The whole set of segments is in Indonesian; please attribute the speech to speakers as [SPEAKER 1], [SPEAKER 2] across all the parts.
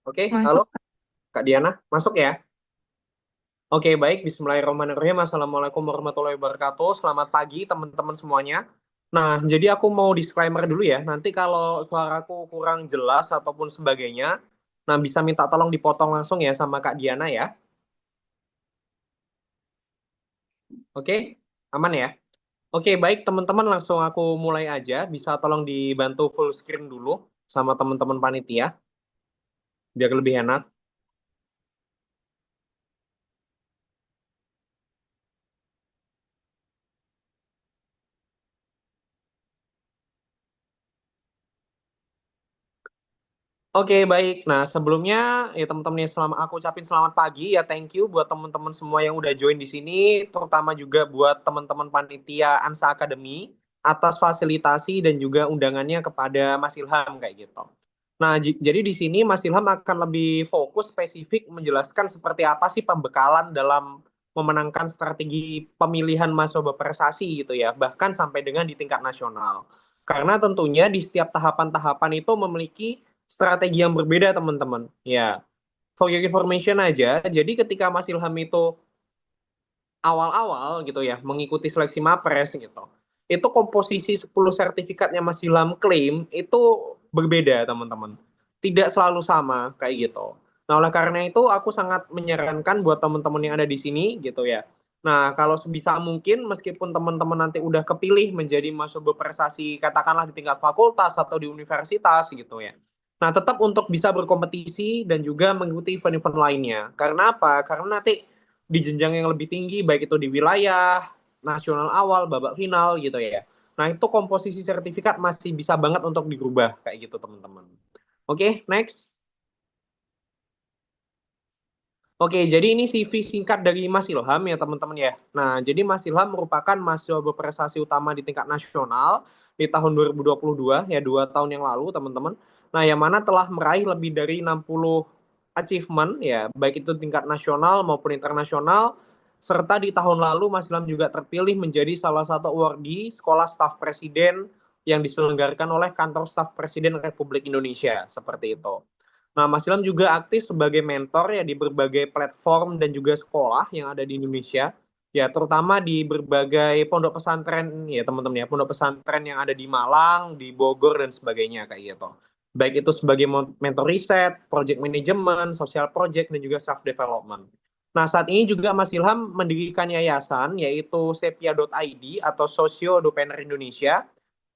[SPEAKER 1] Oke, halo
[SPEAKER 2] Masuk.
[SPEAKER 1] Kak Diana, masuk ya? Oke, baik. Bismillahirrahmanirrahim. Assalamualaikum warahmatullahi wabarakatuh. Selamat pagi teman-teman semuanya. Nah, jadi aku mau disclaimer dulu ya. Nanti kalau suaraku kurang jelas ataupun sebagainya, nah bisa minta tolong dipotong langsung ya sama Kak Diana ya. Oke, aman ya? Oke, baik teman-teman langsung aku mulai aja. Bisa tolong dibantu full screen dulu sama teman-teman panitia, biar lebih enak. Oke, baik. Nah, sebelumnya ya teman-teman yang selama aku ucapin selamat pagi ya, thank you buat teman-teman semua yang udah join di sini, terutama juga buat teman-teman panitia Ansa Academy atas fasilitasi dan juga undangannya kepada Mas Ilham kayak gitu. Nah, jadi di sini Mas Ilham akan lebih fokus spesifik menjelaskan seperti apa sih pembekalan dalam memenangkan strategi pemilihan mahasiswa berprestasi gitu ya, bahkan sampai dengan di tingkat nasional. Karena tentunya di setiap tahapan-tahapan itu memiliki strategi yang berbeda teman-teman. Ya, for your information aja, jadi ketika Mas Ilham itu awal-awal gitu ya mengikuti seleksi Mapres gitu, itu komposisi 10 sertifikatnya Mas Ilham klaim itu berbeda teman-teman. Tidak selalu sama kayak gitu. Nah, oleh karena itu aku sangat menyarankan buat teman-teman yang ada di sini gitu ya. Nah, kalau sebisa mungkin meskipun teman-teman nanti udah kepilih menjadi mahasiswa berprestasi katakanlah di tingkat fakultas atau di universitas gitu ya. Nah, tetap untuk bisa berkompetisi dan juga mengikuti event-event lainnya. Karena apa? Karena nanti di jenjang yang lebih tinggi, baik itu di wilayah, nasional awal, babak final gitu ya. Nah, itu komposisi sertifikat masih bisa banget untuk dirubah kayak gitu, teman-teman. Oke, next. Oke, jadi ini CV singkat dari Mas Ilham ya teman-teman ya. Nah, jadi Mas Ilham merupakan mahasiswa berprestasi utama di tingkat nasional di tahun 2022 ya 2 tahun yang lalu teman-teman. Nah, yang mana telah meraih lebih dari 60 achievement ya, baik itu tingkat nasional maupun internasional. Serta di tahun lalu Mas Ilham juga terpilih menjadi salah satu awardee Sekolah Staf Presiden yang diselenggarakan oleh Kantor Staf Presiden Republik Indonesia seperti itu. Nah, Mas Ilham juga aktif sebagai mentor ya di berbagai platform dan juga sekolah yang ada di Indonesia. Ya, terutama di berbagai pondok pesantren ya teman-teman ya, pondok pesantren yang ada di Malang, di Bogor dan sebagainya kayak gitu. Baik itu sebagai mentor riset, project management, social project dan juga self development. Nah, saat ini juga Mas Ilham mendirikan yayasan yaitu sepia.id atau Socio Dopener Indonesia.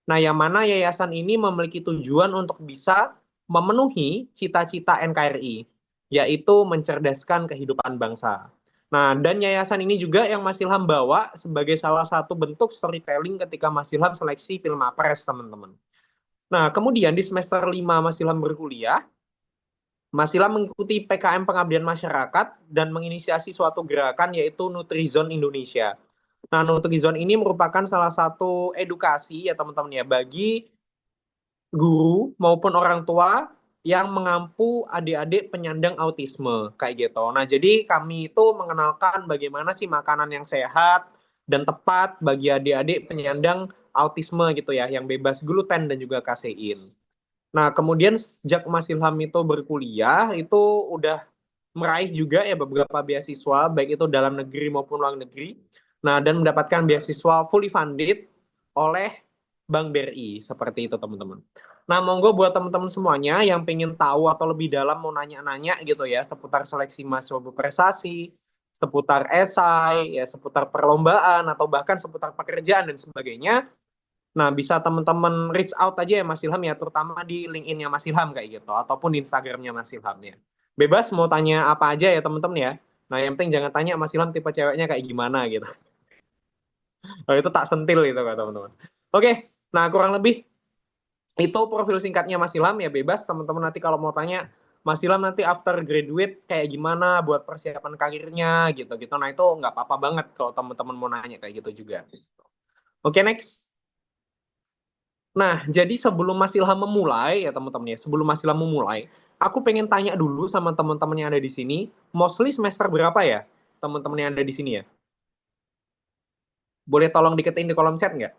[SPEAKER 1] Nah, yang mana yayasan ini memiliki tujuan untuk bisa memenuhi cita-cita NKRI, yaitu mencerdaskan kehidupan bangsa. Nah, dan yayasan ini juga yang Mas Ilham bawa sebagai salah satu bentuk storytelling ketika Mas Ilham seleksi Filmapres, teman-teman. Nah, kemudian di semester 5 Mas Ilham berkuliah, Mas Ilham mengikuti PKM Pengabdian Masyarakat dan menginisiasi suatu gerakan yaitu Nutrizone Indonesia. Nah, Nutrizone ini merupakan salah satu edukasi ya teman-teman ya bagi guru maupun orang tua yang mengampu adik-adik penyandang autisme kayak gitu. Nah, jadi kami itu mengenalkan bagaimana sih makanan yang sehat dan tepat bagi adik-adik penyandang autisme gitu ya, yang bebas gluten dan juga kasein. Nah, kemudian sejak Mas Ilham itu berkuliah, itu udah meraih juga ya beberapa beasiswa, baik itu dalam negeri maupun luar negeri. Nah, dan mendapatkan beasiswa fully funded oleh Bank BRI, seperti itu teman-teman. Nah, monggo buat teman-teman semuanya yang pengen tahu atau lebih dalam mau nanya-nanya gitu ya, seputar seleksi mahasiswa berprestasi, seputar esai, ya seputar perlombaan, atau bahkan seputar pekerjaan dan sebagainya, nah, bisa teman-teman reach out aja ya Mas Ilham ya, terutama di LinkedIn-nya Mas Ilham kayak gitu, ataupun di Instagram-nya Mas Ilham ya. Bebas mau tanya apa aja ya teman-teman ya. Nah, yang penting jangan tanya Mas Ilham tipe ceweknya kayak gimana gitu. Kalau itu tak sentil gitu kata teman-teman. Oke, nah kurang lebih itu profil singkatnya Mas Ilham ya bebas teman-teman nanti kalau mau tanya Mas Ilham nanti after graduate kayak gimana buat persiapan karirnya gitu-gitu. Nah, itu nggak apa-apa banget kalau teman-teman mau nanya kayak gitu juga. Oke, next. Nah, jadi sebelum Mas Ilham memulai ya teman-teman ya, sebelum Mas Ilham memulai, aku pengen tanya dulu sama teman-teman yang ada di sini, mostly semester berapa ya teman-teman yang ada di sini ya? Boleh tolong diketin di kolom chat nggak?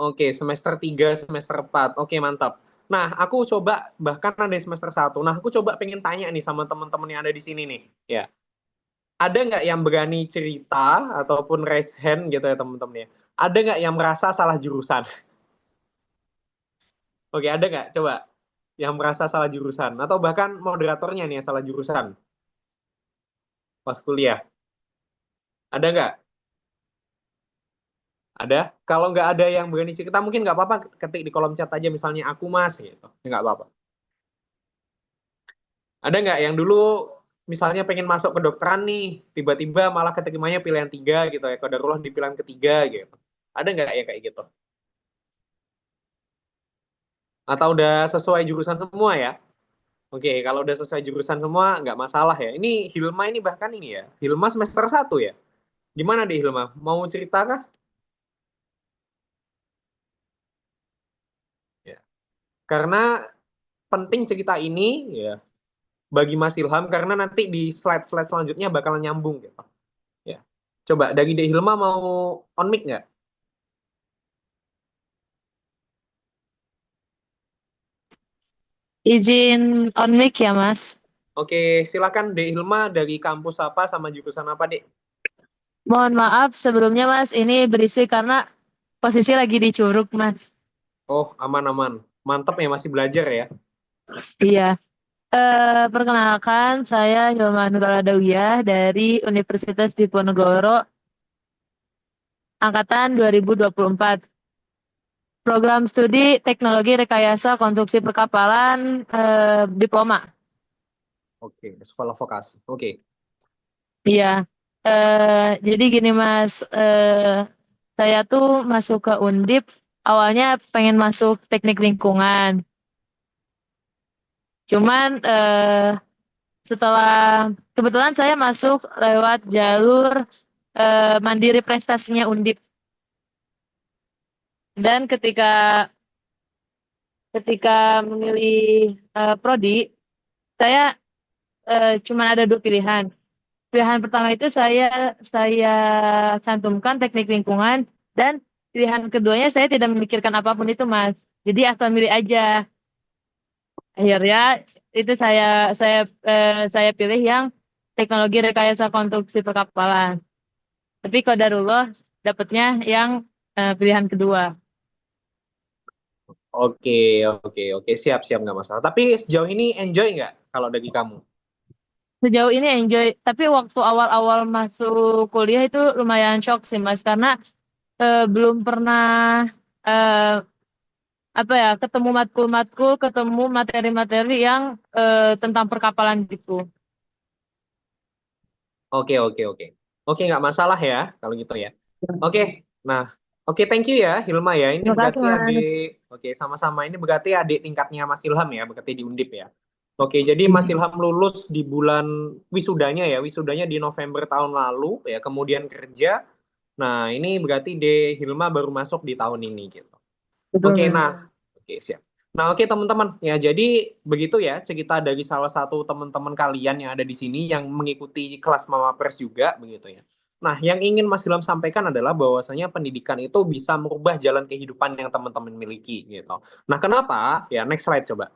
[SPEAKER 1] Oke, semester 3, semester 4. Oke, mantap. Nah, aku coba bahkan ada di semester 1. Nah, aku coba pengen tanya nih sama teman-teman yang ada di sini nih. Ya, ada nggak yang berani cerita ataupun raise hand gitu ya teman-teman ya? Ada nggak yang merasa salah jurusan? Oke, ada nggak? Coba yang merasa salah jurusan atau bahkan moderatornya nih yang salah jurusan pas kuliah. Ada nggak? Ada? Kalau nggak ada yang berani cerita, mungkin nggak apa-apa ketik di kolom chat aja misalnya aku mas gitu. Ya, nggak apa-apa. Ada nggak yang dulu misalnya pengen masuk ke dokteran nih, tiba-tiba malah keterimanya pilihan tiga gitu ya, kodarullah di pilihan ketiga gitu. Ada nggak ya kayak gitu? Atau udah sesuai jurusan semua ya? Oke, kalau udah sesuai jurusan semua nggak masalah ya. Ini Hilma ini bahkan ini ya, Hilma semester 1 ya. Gimana deh Hilma? Mau cerita kah? Ya. Karena penting cerita ini ya bagi Mas Ilham karena nanti di slide-slide selanjutnya bakal nyambung gitu. Ya. Coba dari Dek Hilma mau on mic nggak?
[SPEAKER 2] Izin on mic ya, Mas.
[SPEAKER 1] Oke, silakan Dek Hilma dari kampus apa sama jurusan apa Dek?
[SPEAKER 2] Mohon maaf sebelumnya, Mas. Ini berisik karena posisi lagi di Curug, Mas.
[SPEAKER 1] Oh, aman-aman. Mantep ya masih belajar ya.
[SPEAKER 2] Iya. Perkenalkan, saya Hilma Nurul Adawiyah dari Universitas Diponegoro, Angkatan 2024. Program studi Teknologi Rekayasa Konstruksi Perkapalan, Diploma.
[SPEAKER 1] Oke, sekolah vokasi. Oke.
[SPEAKER 2] Iya. Jadi gini, Mas. Saya tuh masuk ke Undip, awalnya pengen masuk teknik lingkungan. Cuman setelah kebetulan saya masuk lewat jalur mandiri prestasinya Undip. Dan ketika ketika memilih prodi, saya cuma ada dua pilihan. Pilihan pertama itu saya cantumkan teknik lingkungan dan pilihan keduanya saya tidak memikirkan apapun itu, Mas. Jadi asal milih aja. Akhirnya itu saya pilih yang teknologi rekayasa konstruksi perkapalan. Tapi qadarullah dapatnya yang pilihan kedua.
[SPEAKER 1] Oke, oke, oke. Siap, siap nggak masalah. Tapi sejauh ini enjoy nggak kalau dari kamu?
[SPEAKER 2] Sejauh ini enjoy, tapi waktu awal-awal masuk kuliah itu lumayan shock sih, Mas, karena belum pernah eh, apa ya, ketemu matkul-matkul, ketemu materi-materi yang tentang perkapalan gitu.
[SPEAKER 1] Oke, oke, oke. Oke, nggak masalah ya kalau gitu ya. Oke, nah, oke, thank you ya Hilma ya. Ini
[SPEAKER 2] Terima kasih,
[SPEAKER 1] berarti adik,
[SPEAKER 2] Mas.
[SPEAKER 1] oke, sama-sama. Ini berarti adik tingkatnya Mas Ilham ya, berarti di Undip ya. Oke, jadi Mas Ilham lulus di bulan wisudanya ya, wisudanya di November tahun lalu ya, kemudian kerja. Nah, ini berarti De Hilma baru masuk di tahun ini gitu.
[SPEAKER 2] Betul,
[SPEAKER 1] Oke,
[SPEAKER 2] Mas.
[SPEAKER 1] nah, oke siap. Nah, oke teman-teman, ya jadi begitu ya cerita dari salah satu teman-teman kalian yang ada di sini yang mengikuti kelas Mama Pers juga begitu ya. Nah, yang ingin Mas Ilham sampaikan adalah bahwasanya pendidikan itu bisa merubah jalan kehidupan yang teman-teman miliki gitu. Nah, kenapa? Ya, next slide coba.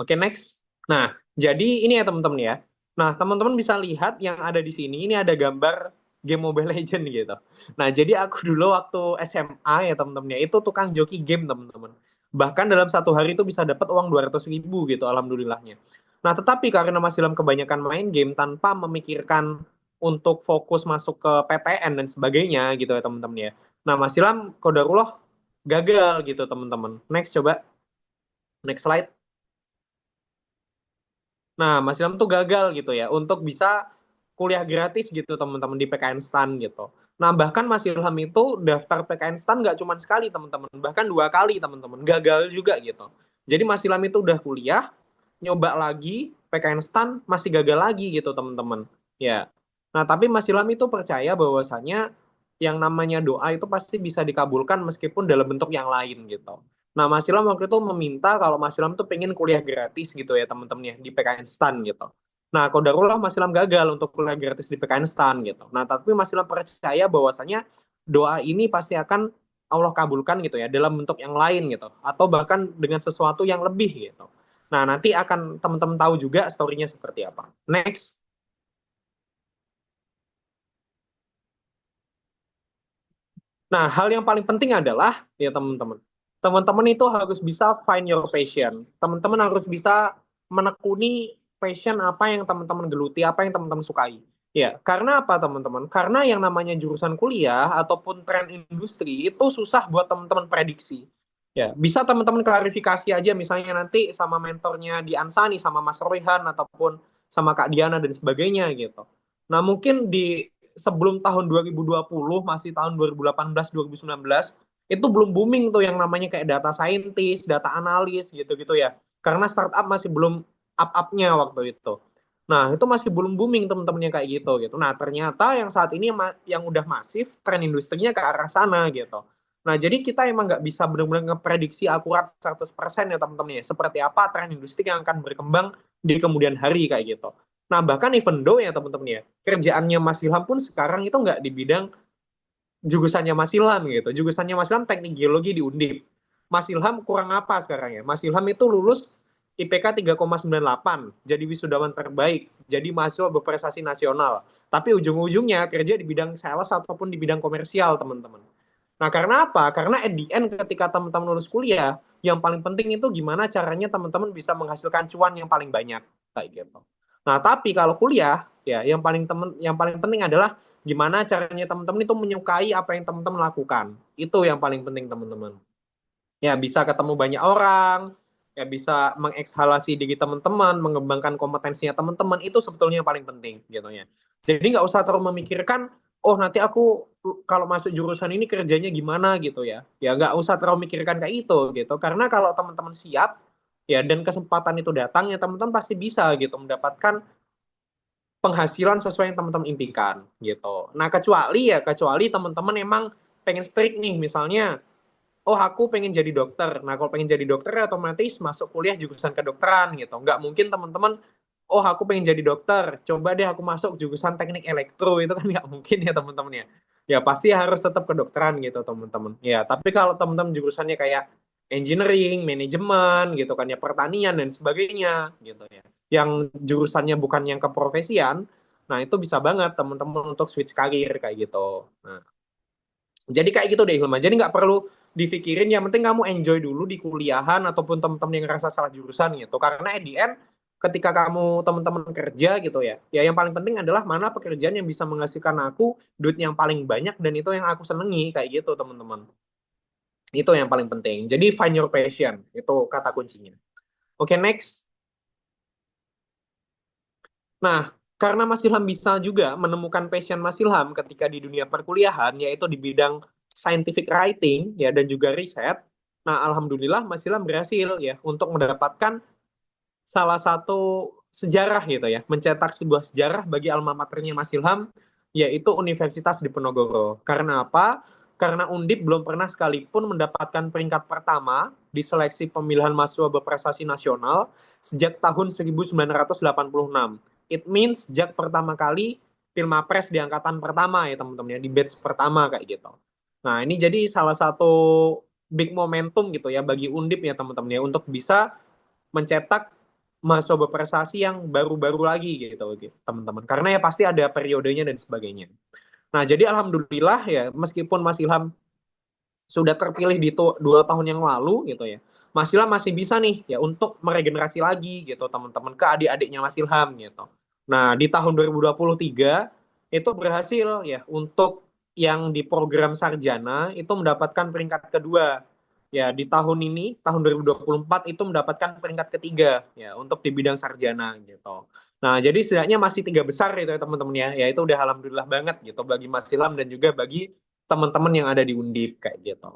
[SPEAKER 1] Oke, next. Nah, jadi ini ya teman-teman ya. Nah, teman-teman bisa lihat yang ada di sini, ini ada gambar game Mobile Legend gitu. Nah, jadi aku dulu waktu SMA ya teman-teman ya, itu tukang joki game teman-teman. Bahkan dalam satu hari itu bisa dapat uang 200.000 gitu, alhamdulillahnya. Nah, tetapi karena Mas Ilham kebanyakan main game tanpa memikirkan untuk fokus masuk ke PTN dan sebagainya gitu ya teman-teman ya. Nah, Mas Ilham kodarullah gagal gitu teman-teman. Next coba, next slide. Nah, Mas Ilham tuh gagal gitu ya untuk bisa kuliah gratis gitu teman-teman di PKN STAN gitu. Nah, bahkan Mas Ilham itu daftar PKN STAN nggak cuma sekali teman-teman, bahkan 2 kali teman-teman, gagal juga gitu. Jadi Mas Ilham itu udah kuliah, nyoba lagi PKN STAN masih gagal lagi gitu teman-teman. Ya. Nah, tapi Mas Ilham itu percaya bahwasanya yang namanya doa itu pasti bisa dikabulkan meskipun dalam bentuk yang lain gitu. Nah, Mas Ilham waktu itu meminta kalau Mas Ilham tuh pengen kuliah gratis gitu ya teman-teman ya di PKN STAN gitu. Nah, qadarullah Mas Ilham gagal untuk kuliah gratis di PKN STAN gitu. Nah, tapi Mas Ilham percaya bahwasanya doa ini pasti akan Allah kabulkan gitu ya dalam bentuk yang lain gitu atau bahkan dengan sesuatu yang lebih gitu. Nah, nanti akan teman-teman tahu juga story-nya seperti apa. Next. Nah, hal yang paling penting adalah ya teman-teman. Teman-teman itu harus bisa find your passion. Teman-teman harus bisa menekuni passion apa yang teman-teman geluti, apa yang teman-teman sukai. Ya, karena apa teman-teman? Karena yang namanya jurusan kuliah ataupun tren industri itu susah buat teman-teman prediksi. Ya, bisa teman-teman klarifikasi aja misalnya nanti sama mentornya di Ansani, sama Mas Royhan ataupun sama Kak Diana dan sebagainya gitu. Nah, mungkin di sebelum tahun 2020 masih tahun 2018 2019 itu belum booming tuh yang namanya kayak data scientist, data analis gitu-gitu ya. Karena startup masih belum up-upnya waktu itu. Nah, itu masih belum booming teman-temannya kayak gitu. Nah, ternyata yang saat ini yang udah masif tren industrinya ke arah sana gitu. Nah, jadi kita emang nggak bisa benar-benar ngeprediksi akurat 100% ya teman-teman ya. Seperti apa tren industri yang akan berkembang di kemudian hari kayak gitu. Nah, bahkan even though ya teman-teman ya, kerjaannya Mas Ilham pun sekarang itu nggak di bidang jurusannya Mas Ilham gitu. Jurusannya Mas Ilham teknik geologi di Undip. Mas Ilham kurang apa sekarang ya? Mas Ilham itu lulus IPK 3,98, jadi wisudawan terbaik, jadi mahasiswa berprestasi nasional. Tapi ujung-ujungnya kerja di bidang sales ataupun di bidang komersial, teman-teman. Nah, karena apa? Karena at the end ketika teman-teman lulus kuliah, yang paling penting itu gimana caranya teman-teman bisa menghasilkan cuan yang paling banyak kayak gitu. Nah, tapi kalau kuliah ya yang paling penting adalah gimana caranya teman-teman itu menyukai apa yang teman-teman lakukan. Itu yang paling penting teman-teman. Ya, bisa ketemu banyak orang, ya bisa mengeksalasi diri teman-teman, mengembangkan kompetensinya teman-teman, itu sebetulnya yang paling penting gitu ya. Jadi nggak usah terlalu memikirkan, oh nanti aku kalau masuk jurusan ini kerjanya gimana gitu ya. Ya nggak usah terlalu memikirkan kayak itu gitu. Karena kalau teman-teman siap, ya dan kesempatan itu datang, ya teman-teman pasti bisa gitu mendapatkan penghasilan sesuai yang teman-teman impikan gitu. Nah, kecuali teman-teman emang pengen strict nih misalnya, oh aku pengen jadi dokter. Nah, kalau pengen jadi dokter ya otomatis masuk kuliah jurusan kedokteran gitu. Nggak mungkin teman-teman, oh aku pengen jadi dokter, coba deh aku masuk jurusan teknik elektro, itu kan nggak mungkin ya teman-teman ya. Ya pasti harus tetap kedokteran gitu teman-teman. Ya, tapi kalau teman-teman jurusannya kayak engineering, manajemen gitu kan ya, pertanian dan sebagainya gitu ya. Yang jurusannya bukan yang keprofesian, nah itu bisa banget teman-teman untuk switch karir kayak gitu. Nah, jadi kayak gitu deh Hilma. Jadi nggak perlu dipikirin, yang penting kamu enjoy dulu di kuliahan ataupun teman-teman yang ngerasa salah jurusan gitu. Karena at the end ketika kamu teman-teman kerja gitu ya, ya yang paling penting adalah mana pekerjaan yang bisa menghasilkan aku duit yang paling banyak dan itu yang aku senengi kayak gitu teman-teman. Itu yang paling penting. Jadi find your passion, itu kata kuncinya. Oke, next. Nah, karena Mas Ilham bisa juga menemukan passion Mas Ilham ketika di dunia perkuliahan, yaitu di bidang scientific writing ya dan juga riset. Nah, alhamdulillah Mas Ilham berhasil ya untuk mendapatkan salah satu sejarah gitu ya, mencetak sebuah sejarah bagi alma maternya Mas Ilham, yaitu Universitas Diponegoro. Karena apa? Karena Undip belum pernah sekalipun mendapatkan peringkat pertama di seleksi pemilihan mahasiswa berprestasi nasional sejak tahun 1986. It means sejak pertama kali Pilmapres di angkatan pertama ya teman-teman ya, di batch pertama kayak gitu. Nah, ini jadi salah satu big momentum gitu ya bagi Undip ya teman-teman ya untuk bisa mencetak mahasiswa berprestasi yang baru-baru lagi gitu teman-teman. Karena ya pasti ada periodenya dan sebagainya. Nah, jadi alhamdulillah ya meskipun Mas Ilham sudah terpilih di 2 tahun yang lalu gitu ya. Mas Ilham masih bisa nih ya untuk meregenerasi lagi gitu teman-teman ke adik-adiknya Mas Ilham gitu. Nah, di tahun 2023 itu berhasil ya untuk yang di program sarjana itu mendapatkan peringkat kedua. Ya, di tahun ini, tahun 2024 itu mendapatkan peringkat ketiga ya untuk di bidang sarjana gitu. Nah, jadi setidaknya masih tiga besar itu ya teman-teman ya. Ya itu udah alhamdulillah banget gitu bagi Mas Ilham dan juga bagi teman-teman yang ada di Undip kayak gitu.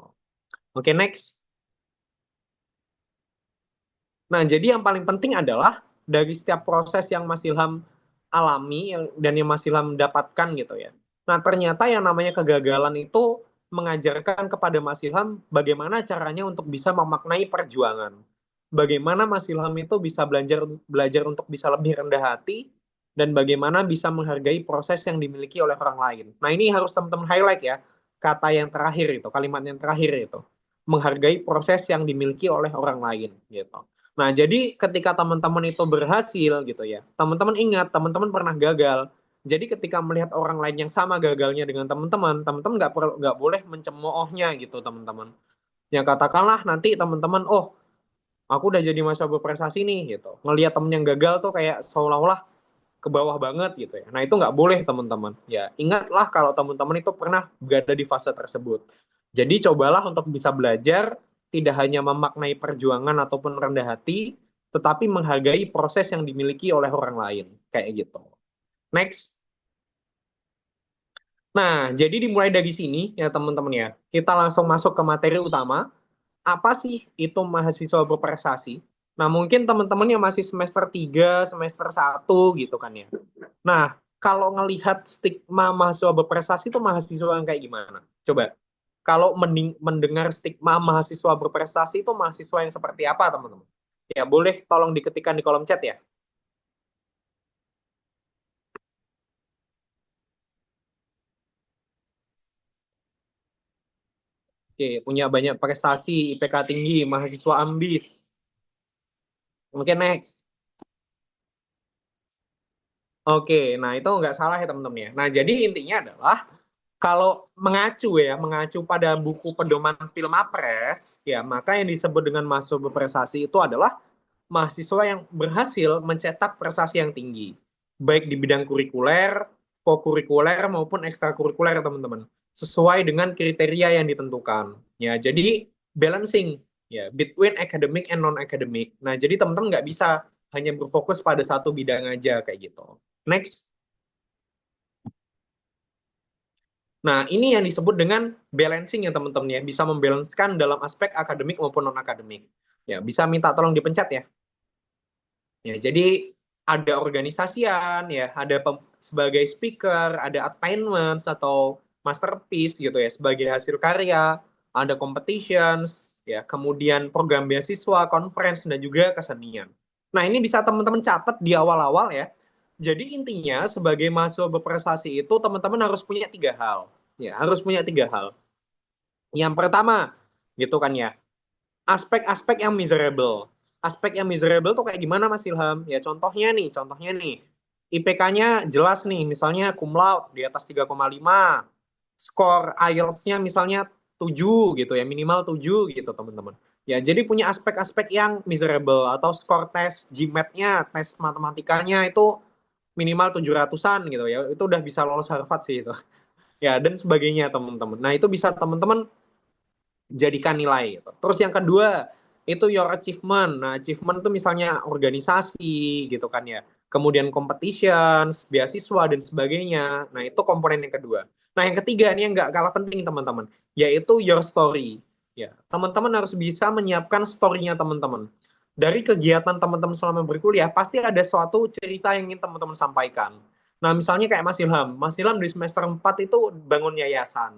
[SPEAKER 1] Oke, next. Nah, jadi yang paling penting adalah dari setiap proses yang Mas Ilham alami dan yang Mas Ilham dapatkan gitu ya. Nah, ternyata yang namanya kegagalan itu mengajarkan kepada Mas Ilham bagaimana caranya untuk bisa memaknai perjuangan. Bagaimana Mas Ilham itu bisa belajar belajar untuk bisa lebih rendah hati dan bagaimana bisa menghargai proses yang dimiliki oleh orang lain. Nah, ini harus teman-teman highlight ya, kata yang terakhir itu, kalimat yang terakhir itu. Menghargai proses yang dimiliki oleh orang lain gitu. Nah, jadi ketika teman-teman itu berhasil gitu ya, teman-teman ingat, teman-teman pernah gagal. Jadi ketika melihat orang lain yang sama gagalnya dengan teman-teman, teman-teman nggak boleh mencemoohnya gitu, teman-teman. Ya katakanlah nanti teman-teman, oh aku udah jadi mahasiswa berprestasi nih gitu. Ngelihat temen yang gagal tuh kayak seolah-olah ke bawah banget gitu ya. Nah itu nggak boleh teman-teman. Ya ingatlah kalau teman-teman itu pernah berada di fase tersebut. Jadi cobalah untuk bisa belajar, tidak hanya memaknai perjuangan ataupun rendah hati, tetapi menghargai proses yang dimiliki oleh orang lain. Kayak gitu. Next. Nah, jadi dimulai dari sini ya teman-teman ya. Kita langsung masuk ke materi utama. Apa sih itu mahasiswa berprestasi? Nah, mungkin teman-teman yang masih semester 3, semester 1 gitu kan ya. Nah, kalau ngelihat stigma mahasiswa berprestasi itu mahasiswa yang kayak gimana? Coba. Kalau mendengar stigma mahasiswa berprestasi itu mahasiswa yang seperti apa, teman-teman? Ya, boleh tolong diketikkan di kolom chat ya. Oke, punya banyak prestasi, IPK tinggi, mahasiswa ambis. Oke, next. Oke, nah itu nggak salah ya teman-teman ya. Nah, jadi intinya adalah kalau mengacu pada buku pedoman Filmapres, ya maka yang disebut dengan mahasiswa berprestasi itu adalah mahasiswa yang berhasil mencetak prestasi yang tinggi, baik di bidang kurikuler, kokurikuler maupun ekstrakurikuler teman-teman, sesuai dengan kriteria yang ditentukan. Ya, jadi balancing ya between academic and non academic. Nah, jadi teman-teman nggak bisa hanya berfokus pada satu bidang aja kayak gitu. Next. Nah, ini yang disebut dengan balancing ya teman-teman ya, bisa membalancekan dalam aspek akademik maupun non akademik. Ya, bisa minta tolong dipencet ya. Ya, jadi ada organisasian ya, ada sebagai speaker, ada attainments atau masterpiece gitu ya sebagai hasil karya, ada competitions ya, kemudian program beasiswa, conference dan juga kesenian. Nah, ini bisa teman-teman catat di awal-awal ya. Jadi intinya sebagai mahasiswa berprestasi itu teman-teman harus punya tiga hal. Ya, harus punya tiga hal. Yang pertama, gitu kan ya, aspek-aspek yang miserable. Aspek yang miserable tuh kayak gimana Mas Ilham? Ya contohnya nih. IPK-nya jelas nih, misalnya cum laude di atas 3,5. Skor IELTS-nya misalnya 7 gitu ya, minimal 7 gitu teman-teman. Ya, jadi punya aspek-aspek yang miserable atau skor tes GMAT-nya, tes matematikanya itu minimal 700-an gitu ya. Itu udah bisa lolos Harvard sih itu. Ya, dan sebagainya teman-teman. Nah, itu bisa teman-teman jadikan nilai gitu. Terus yang kedua itu your achievement. Nah, achievement itu misalnya organisasi gitu kan ya. Kemudian competitions, beasiswa dan sebagainya. Nah, itu komponen yang kedua. Nah, yang ketiga ini yang nggak kalah penting teman-teman, yaitu your story. Ya, teman-teman harus bisa menyiapkan story-nya teman-teman. Dari kegiatan teman-teman selama berkuliah, pasti ada suatu cerita yang ingin teman-teman sampaikan. Nah, misalnya kayak Mas Ilham. Mas Ilham di semester 4 itu bangun yayasan.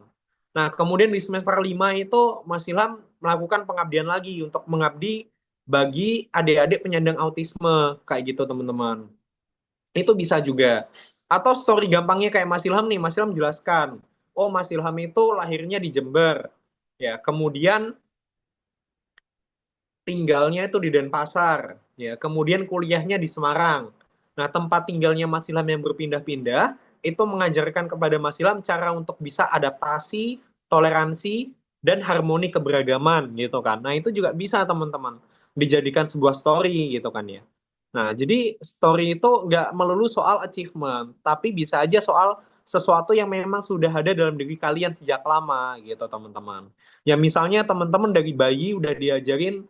[SPEAKER 1] Nah, kemudian di semester 5 itu Mas Ilham melakukan pengabdian lagi untuk mengabdi bagi adik-adik penyandang autisme kayak gitu teman-teman. Itu bisa juga. Atau story gampangnya kayak Mas Ilham nih, Mas Ilham jelaskan. Oh, Mas Ilham itu lahirnya di Jember. Ya, kemudian tinggalnya itu di Denpasar, ya. Kemudian kuliahnya di Semarang. Nah, tempat tinggalnya Mas Ilham yang berpindah-pindah itu mengajarkan kepada Mas Ilham cara untuk bisa adaptasi, toleransi, dan harmoni keberagaman gitu kan. Nah, itu juga bisa teman-teman dijadikan sebuah story gitu kan ya. Nah, jadi story itu nggak melulu soal achievement, tapi bisa aja soal sesuatu yang memang sudah ada dalam diri kalian sejak lama gitu teman-teman. Ya misalnya teman-teman dari bayi udah diajarin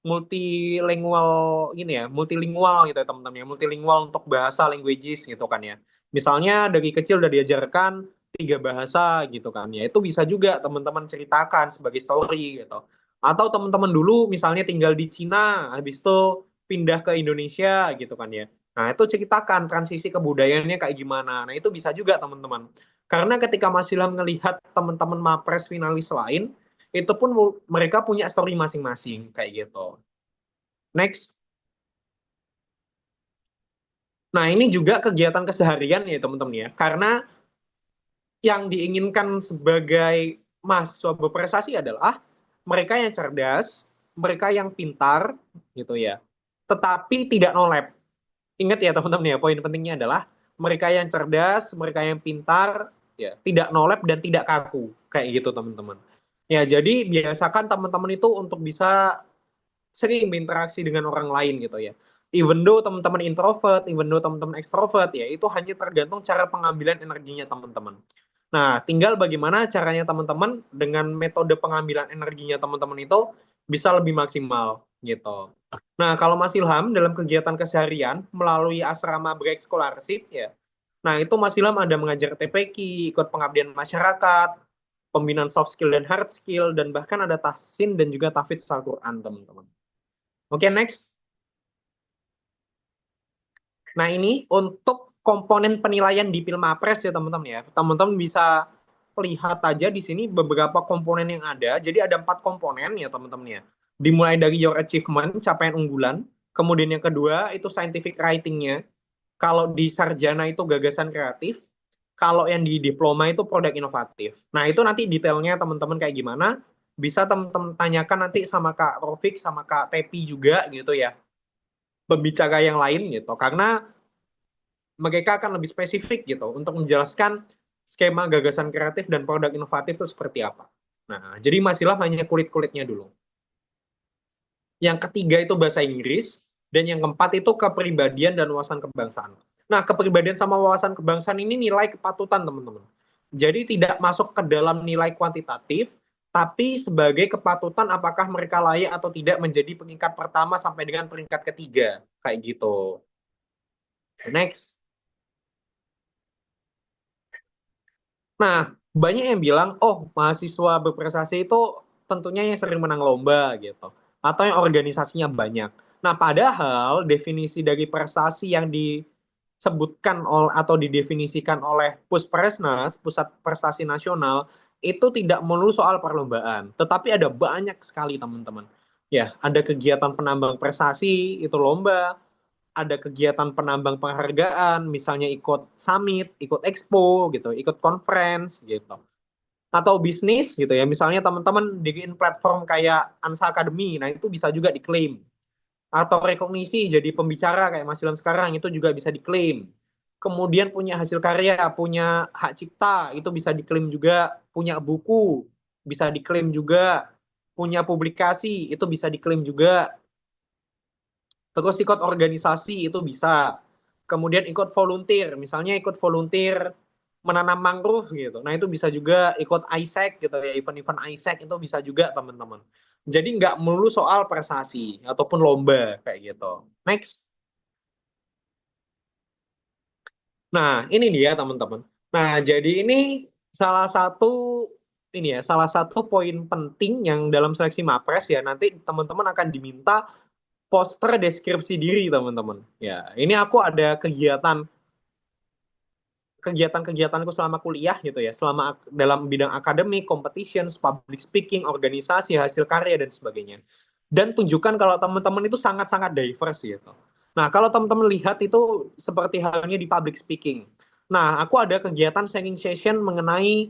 [SPEAKER 1] multilingual ini ya, multilingual gitu ya teman-teman ya, multilingual untuk bahasa languages gitu kan ya. Misalnya dari kecil udah diajarkan 3 bahasa gitu kan ya. Itu bisa juga teman-teman ceritakan sebagai story gitu. Atau teman-teman dulu misalnya tinggal di Cina, habis itu pindah ke Indonesia gitu kan ya. Nah, itu ceritakan transisi kebudayaannya kayak gimana. Nah, itu bisa juga teman-teman. Karena ketika Mas Ilham ngelihat teman-teman Mapres finalis lain, itu pun mereka punya story masing-masing kayak gitu. Next. Nah, ini juga kegiatan keseharian ya teman-teman ya. Karena yang diinginkan sebagai mahasiswa berprestasi adalah mereka yang cerdas, mereka yang pintar gitu ya. Tetapi tidak nolep. Ingat ya teman-teman ya, poin pentingnya adalah mereka yang cerdas, mereka yang pintar, ya, tidak nolep dan tidak kaku. Kayak gitu teman-teman. Ya, jadi biasakan teman-teman itu untuk bisa sering berinteraksi dengan orang lain gitu ya. Even though teman-teman introvert, even though teman-teman ekstrovert ya, itu hanya tergantung cara pengambilan energinya teman-teman. Nah, tinggal bagaimana caranya teman-teman dengan metode pengambilan energinya teman-teman itu bisa lebih maksimal gitu. Nah, kalau Mas Ilham dalam kegiatan keseharian melalui asrama berekskolasi ya. Nah, itu Mas Ilham ada mengajar TPQ, ikut pengabdian masyarakat, pembinaan soft skill dan hard skill, dan bahkan ada tahsin dan juga tahfidz Al-Quran, teman-teman. Oke, next. Nah, ini untuk komponen penilaian di Pilmapres ya, teman-teman ya. Teman-teman bisa lihat aja di sini beberapa komponen yang ada. Jadi ada 4 komponen ya, teman-teman ya. Dimulai dari your achievement, capaian unggulan. Kemudian yang kedua itu scientific writing-nya. Kalau di sarjana itu gagasan kreatif. Kalau yang di diploma itu produk inovatif. Nah, itu nanti detailnya teman-teman kayak gimana. Bisa teman-teman tanyakan nanti sama Kak Rofik, sama Kak Tepi juga gitu ya, pembicara yang lain gitu. Karena mereka akan lebih spesifik gitu untuk menjelaskan skema gagasan kreatif dan produk inovatif itu seperti apa. Nah, jadi masilah hanya kulit-kulitnya dulu. Yang ketiga itu bahasa Inggris, dan yang keempat itu kepribadian dan wawasan kebangsaan. Nah, kepribadian sama wawasan kebangsaan ini nilai kepatutan, teman-teman. Jadi tidak masuk ke dalam nilai kuantitatif, tapi sebagai kepatutan apakah mereka layak atau tidak menjadi peringkat pertama sampai dengan peringkat ketiga. Kayak gitu. Next. Nah, banyak yang bilang, oh, mahasiswa berprestasi itu tentunya yang sering menang lomba gitu, atau yang organisasinya banyak. Nah, padahal definisi dari prestasi yang disebutkan atau didefinisikan oleh Puspresnas, Pusat Prestasi Nasional, itu tidak melulu soal perlombaan, tetapi ada banyak sekali teman-teman. Ya, ada kegiatan penambang prestasi, itu lomba, ada kegiatan penambang penghargaan, misalnya ikut summit, ikut expo gitu, ikut conference gitu. Atau bisnis gitu ya, misalnya teman-teman bikin platform kayak Ansa Academy, nah itu bisa juga diklaim. Atau rekognisi jadi pembicara kayak Mas Ilham sekarang, itu juga bisa diklaim. Kemudian punya hasil karya, punya hak cipta, itu bisa diklaim juga. Punya buku, bisa diklaim juga. Punya publikasi, itu bisa diklaim juga. Terus ikut organisasi itu bisa. Kemudian ikut volunteer, misalnya ikut volunteer menanam mangrove gitu. Nah itu bisa juga ikut ISEC gitu ya, event-event ISEC itu bisa juga teman-teman. Jadi nggak melulu soal prestasi ataupun lomba kayak gitu. Next. Nah ini dia teman-teman. Nah jadi ini salah satu salah satu poin penting yang dalam seleksi Mapres ya, nanti teman-teman akan diminta poster deskripsi diri teman-teman. Ya, ini aku ada kegiatan-kegiatanku selama kuliah gitu ya, selama dalam bidang akademik, competitions, public speaking, organisasi, hasil karya dan sebagainya. Dan tunjukkan kalau teman-teman itu sangat-sangat diverse gitu. Nah, kalau teman-teman lihat itu seperti halnya di public speaking. Nah, aku ada kegiatan sharing session mengenai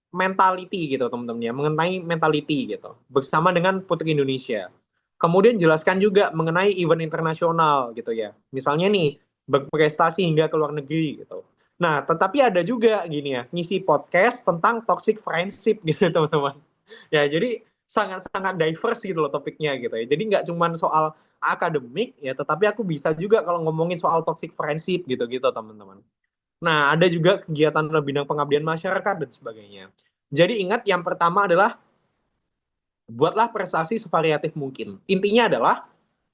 [SPEAKER 1] mentality gitu teman-teman ya, mengenai mentality gitu bersama dengan Putri Indonesia. Kemudian jelaskan juga mengenai event internasional gitu ya. Misalnya nih berprestasi hingga ke luar negeri gitu. Nah, tetapi ada juga gini ya, ngisi podcast tentang toxic friendship gitu teman-teman. Ya, jadi sangat-sangat diverse gitu loh topiknya gitu ya. Jadi nggak cuma soal akademik ya, tetapi aku bisa juga kalau ngomongin soal toxic friendship gitu-gitu teman-teman. Nah, ada juga kegiatan bidang pengabdian masyarakat dan sebagainya. Jadi ingat yang pertama adalah buatlah prestasi sevariatif mungkin. Intinya adalah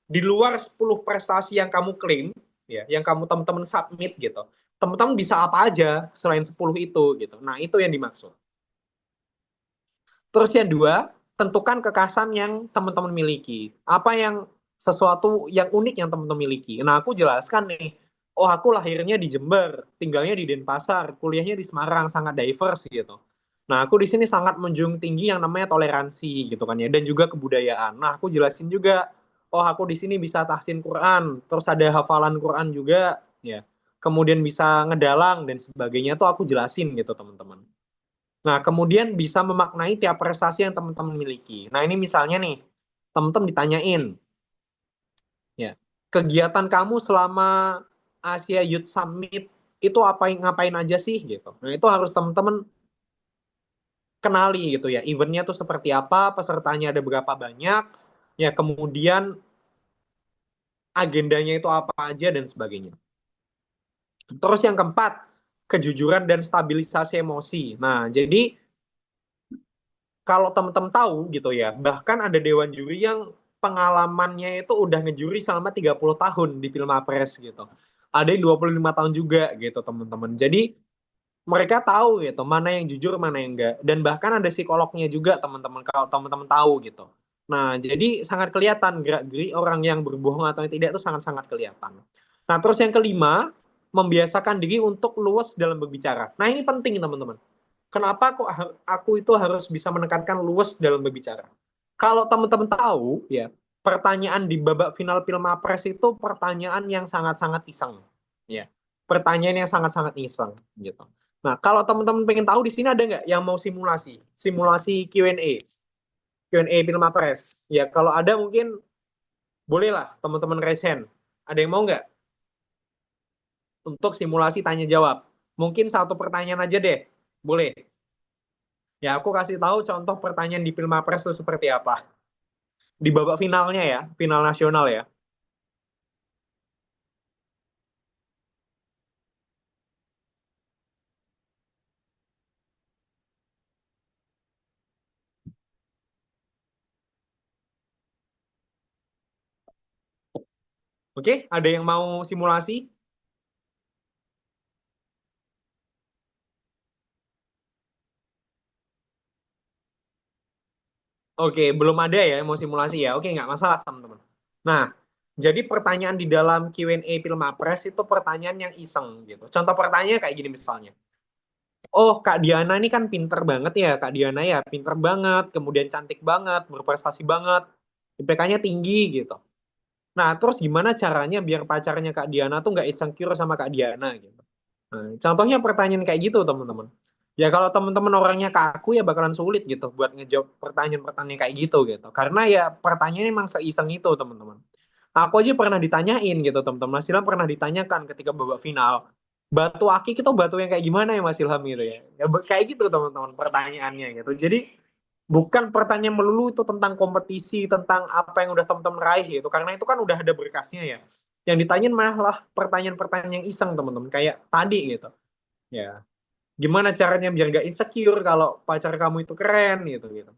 [SPEAKER 1] di luar 10 prestasi yang kamu klaim, ya, yang kamu teman-teman submit gitu. Teman-teman bisa apa aja selain 10 itu gitu. Nah, itu yang dimaksud. Terus yang dua, tentukan kekasan yang teman-teman miliki. Apa yang sesuatu yang unik yang teman-teman miliki. Nah, aku jelaskan nih. Oh, aku lahirnya di Jember, tinggalnya di Denpasar, kuliahnya di Semarang, sangat diverse gitu. Nah, aku di sini sangat menjunjung tinggi yang namanya toleransi gitu kan ya, dan juga kebudayaan. Nah, aku jelasin juga, oh aku di sini bisa tahsin Quran, terus ada hafalan Quran juga, ya. Kemudian bisa ngedalang dan sebagainya tuh aku jelasin gitu teman-teman. Nah, kemudian bisa memaknai tiap prestasi yang teman-teman miliki. Nah, ini misalnya nih, teman-teman ditanyain, ya, kegiatan kamu selama Asia Youth Summit itu apa ngapain aja sih gitu. Nah, itu harus teman-teman kenali gitu ya. Eventnya tuh seperti apa, pesertanya ada berapa banyak, ya kemudian agendanya itu apa aja dan sebagainya. Terus yang keempat, kejujuran dan stabilisasi emosi. Nah, jadi kalau teman-teman tahu gitu ya, bahkan ada dewan juri yang pengalamannya itu udah ngejuri selama 30 tahun di Pilmapres gitu. Ada yang 25 tahun juga gitu teman-teman. Jadi mereka tahu gitu mana yang jujur mana yang enggak, dan bahkan ada psikolognya juga teman-teman kalau teman-teman tahu gitu. Nah, jadi sangat kelihatan gerak-gerik orang yang berbohong atau yang tidak itu sangat-sangat kelihatan. Nah, terus yang kelima, membiasakan diri untuk luwes dalam berbicara. Nah, ini penting teman-teman. Kenapa kok aku itu harus bisa menekankan luwes dalam berbicara? Kalau teman-teman tahu ya, pertanyaan di babak final Pilmapres itu pertanyaan yang sangat-sangat iseng, ya. Pertanyaan yang sangat-sangat iseng gitu. Nah, kalau teman-teman pengen tahu di sini ada nggak yang mau simulasi? Simulasi Q&A. Q&A Pilmapres. Ya, kalau ada mungkin bolehlah teman-teman raise hand. Ada yang mau nggak untuk simulasi tanya jawab? Mungkin satu pertanyaan aja deh. Boleh. Ya, aku kasih tahu contoh pertanyaan di Pilmapres itu seperti apa. Di babak finalnya ya, final nasional ya. Oke, ada yang mau simulasi? Oke, belum ada ya yang mau simulasi ya. Oke, nggak masalah teman-teman. Nah, jadi pertanyaan di dalam Q&A Pilmapres itu pertanyaan yang iseng gitu. Contoh pertanyaan kayak gini misalnya. Oh, Kak Diana ini kan pinter banget ya. Kak Diana ya pinter banget, kemudian cantik banget, berprestasi banget, IPK-nya tinggi gitu. Nah, terus gimana caranya biar pacarnya Kak Diana tuh nggak insecure sama Kak Diana gitu. Nah, contohnya pertanyaan kayak gitu, teman-teman. Ya kalau teman-teman orangnya kaku ya bakalan sulit gitu buat ngejawab pertanyaan-pertanyaan kayak gitu gitu. Karena ya pertanyaannya emang seiseng itu, teman-teman. Aku aja pernah ditanyain gitu, teman-teman. Mas Ilham pernah ditanyakan ketika babak final. Batu akik itu batu yang kayak gimana ya Mas Ilham gitu ya. Ya kayak gitu, teman-teman, pertanyaannya gitu. Jadi bukan pertanyaan melulu itu tentang kompetisi, tentang apa yang udah teman-teman raih gitu. Karena itu kan udah ada berkasnya ya. Yang ditanyain malah pertanyaan-pertanyaan yang iseng, teman-teman. Kayak tadi gitu. Ya, gimana caranya biar gak insecure kalau pacar kamu itu keren gitu gitu.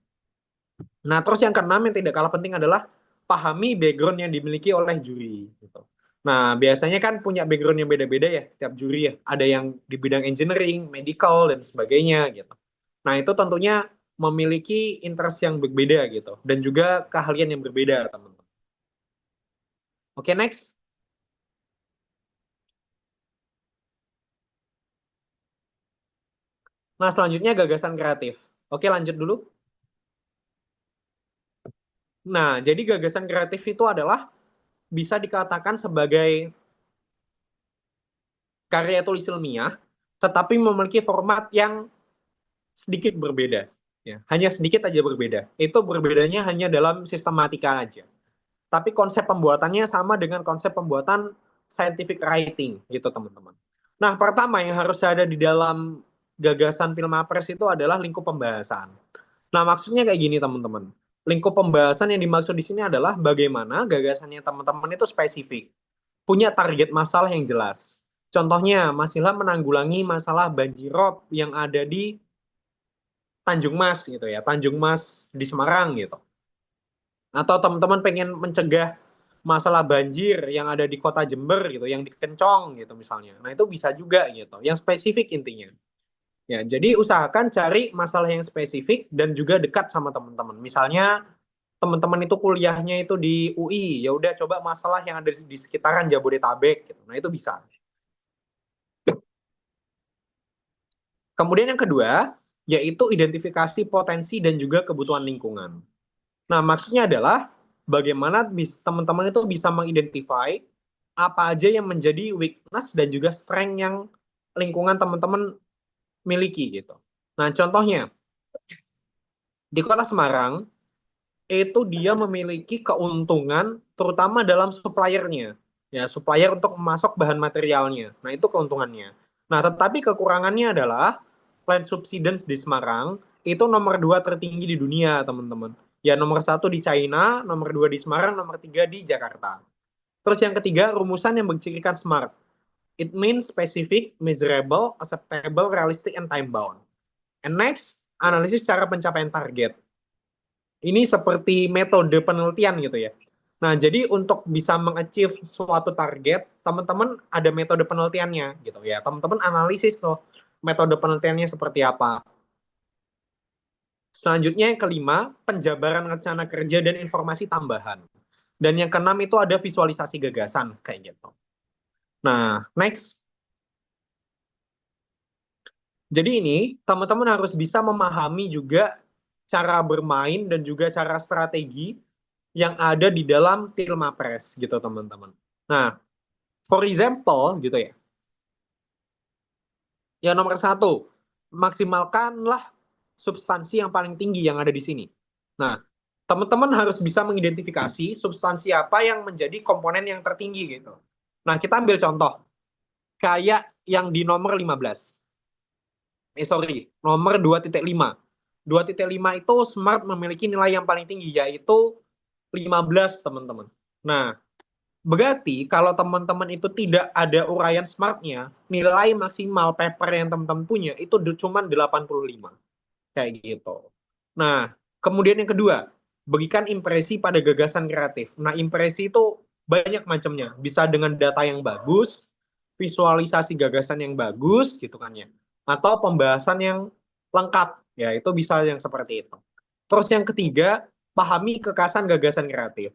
[SPEAKER 1] Nah, terus yang keenam yang tidak kalah penting adalah pahami background yang dimiliki oleh juri gitu. Nah, biasanya kan punya background yang beda-beda ya setiap juri ya. Ada yang di bidang engineering, medical dan sebagainya gitu. Nah, itu tentunya memiliki interest yang berbeda gitu dan juga keahlian yang berbeda, teman-teman. Oke, next. Nah, selanjutnya gagasan kreatif. Oke, lanjut dulu. Nah, jadi gagasan kreatif itu adalah bisa dikatakan sebagai karya tulis ilmiah, tetapi memiliki format yang sedikit berbeda. Ya, hanya sedikit aja berbeda. Itu berbedanya hanya dalam sistematika aja. Tapi konsep pembuatannya sama dengan konsep pembuatan scientific writing gitu, teman-teman. Nah, pertama yang harus ada di dalam gagasan Filmapres itu adalah lingkup pembahasan. Nah, maksudnya kayak gini, teman-teman. Lingkup pembahasan yang dimaksud di sini adalah bagaimana gagasannya teman-teman itu spesifik, punya target masalah yang jelas. Contohnya, Mas Ilham menanggulangi masalah banjirop yang ada di Tanjung Mas gitu ya, Tanjung Mas di Semarang gitu. Atau teman-teman pengen mencegah masalah banjir yang ada di kota Jember gitu, yang di Kencong gitu misalnya. Nah, itu bisa juga gitu, yang spesifik intinya. Ya, jadi usahakan cari masalah yang spesifik dan juga dekat sama teman-teman. Misalnya teman-teman itu kuliahnya itu di UI, ya udah coba masalah yang ada di sekitaran Jabodetabek gitu. Nah, itu bisa. Kemudian yang kedua, yaitu identifikasi potensi dan juga kebutuhan lingkungan. Nah, maksudnya adalah bagaimana teman-teman itu bisa mengidentify apa aja yang menjadi weakness dan juga strength yang lingkungan teman-teman miliki gitu. Nah, contohnya di Kota Semarang itu dia memiliki keuntungan terutama dalam suppliernya. Ya, supplier untuk memasok bahan materialnya. Nah, itu keuntungannya. Nah, tetapi kekurangannya adalah land subsidence di Semarang itu nomor 2 tertinggi di dunia, teman-teman. Ya, nomor 1 di China, nomor 2 di Semarang, nomor 3 di Jakarta. Terus yang ketiga, rumusan yang bercirikan SMART. It means specific, measurable, acceptable, realistic, and time bound. And next, analisis cara pencapaian target. Ini seperti metode penelitian gitu ya. Nah, jadi untuk bisa mengachieve suatu target, teman-teman ada metode penelitiannya gitu ya. Teman-teman analisis loh metode penelitiannya seperti apa. Selanjutnya yang kelima, penjabaran rencana kerja dan informasi tambahan. Dan yang keenam itu ada visualisasi gagasan kayak gitu. Nah, next. Jadi ini teman-teman harus bisa memahami juga cara bermain dan juga cara strategi yang ada di dalam Pilmapres gitu teman-teman. Nah, for example gitu ya. Yang nomor satu, maksimalkanlah substansi yang paling tinggi yang ada di sini. Nah, teman-teman harus bisa mengidentifikasi substansi apa yang menjadi komponen yang tertinggi gitu. Nah, kita ambil contoh. Kayak yang di nomor 15. Nomor 2.5. 2.5 itu Smart memiliki nilai yang paling tinggi, yaitu 15, teman-teman. Nah, berarti kalau teman-teman itu tidak ada uraian Smartnya, nilai maksimal paper yang teman-teman punya itu cuma 85. Kayak gitu. Nah, kemudian yang kedua, berikan impresi pada gagasan kreatif. Nah, impresi itu banyak macamnya. Bisa dengan data yang bagus, visualisasi gagasan yang bagus, gitu kan ya. Atau pembahasan yang lengkap, ya itu bisa yang seperti itu. Terus yang ketiga, pahami kekasan gagasan kreatif.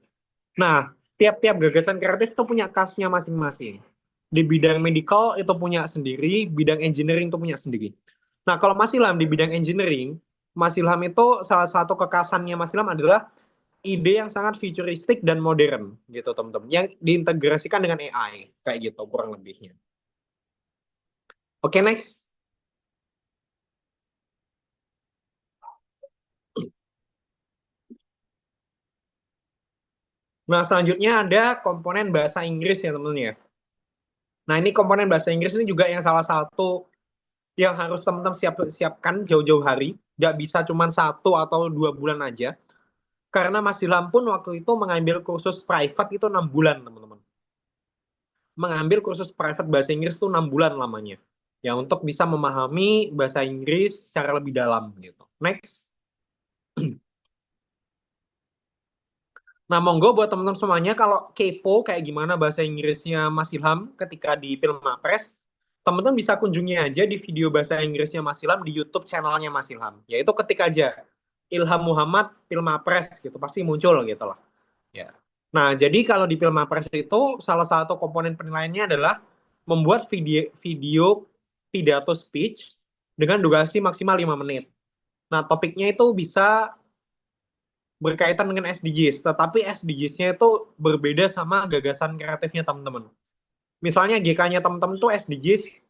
[SPEAKER 1] Nah, tiap-tiap gagasan kreatif itu punya khasnya masing-masing. Di bidang medical itu punya sendiri, bidang engineering itu punya sendiri. Nah, kalau Mas Ilham di bidang engineering, Mas Ilham itu salah satu kekasannya Mas Ilham adalah ide yang sangat futuristik dan modern gitu, teman-teman. Yang diintegrasikan dengan AI, kayak gitu kurang lebihnya. Oke, next. Nah, selanjutnya ada komponen bahasa Inggris ya, teman-teman ya. Nah, ini komponen bahasa Inggris ini juga yang salah satu yang harus teman-teman siapkan jauh-jauh hari. Nggak bisa cuma 1 atau 2 bulan aja. Karena Mas Ilham pun waktu itu mengambil kursus private itu 6 bulan, teman-teman. Mengambil kursus private bahasa Inggris itu 6 bulan lamanya. Ya, untuk bisa memahami bahasa Inggris secara lebih dalam gitu. Next. Nah, monggo buat teman-teman semuanya kalau kepo kayak gimana bahasa Inggrisnya Mas Ilham ketika di Pilmapres, teman-teman bisa kunjungi aja di video bahasa Inggrisnya Mas Ilham di YouTube channelnya Mas Ilham. Yaitu ketik aja Ilham Muhammad Pilmapres gitu, pasti muncul gitu lah. Ya. Nah, jadi kalau di Pilmapres itu salah satu komponen penilaiannya adalah membuat video pidato speech dengan durasi maksimal 5 menit. Nah, topiknya itu bisa berkaitan dengan SDGs, tetapi SDGs-nya itu berbeda sama gagasan kreatifnya teman-teman. Misalnya GK-nya teman-teman tuh SDGs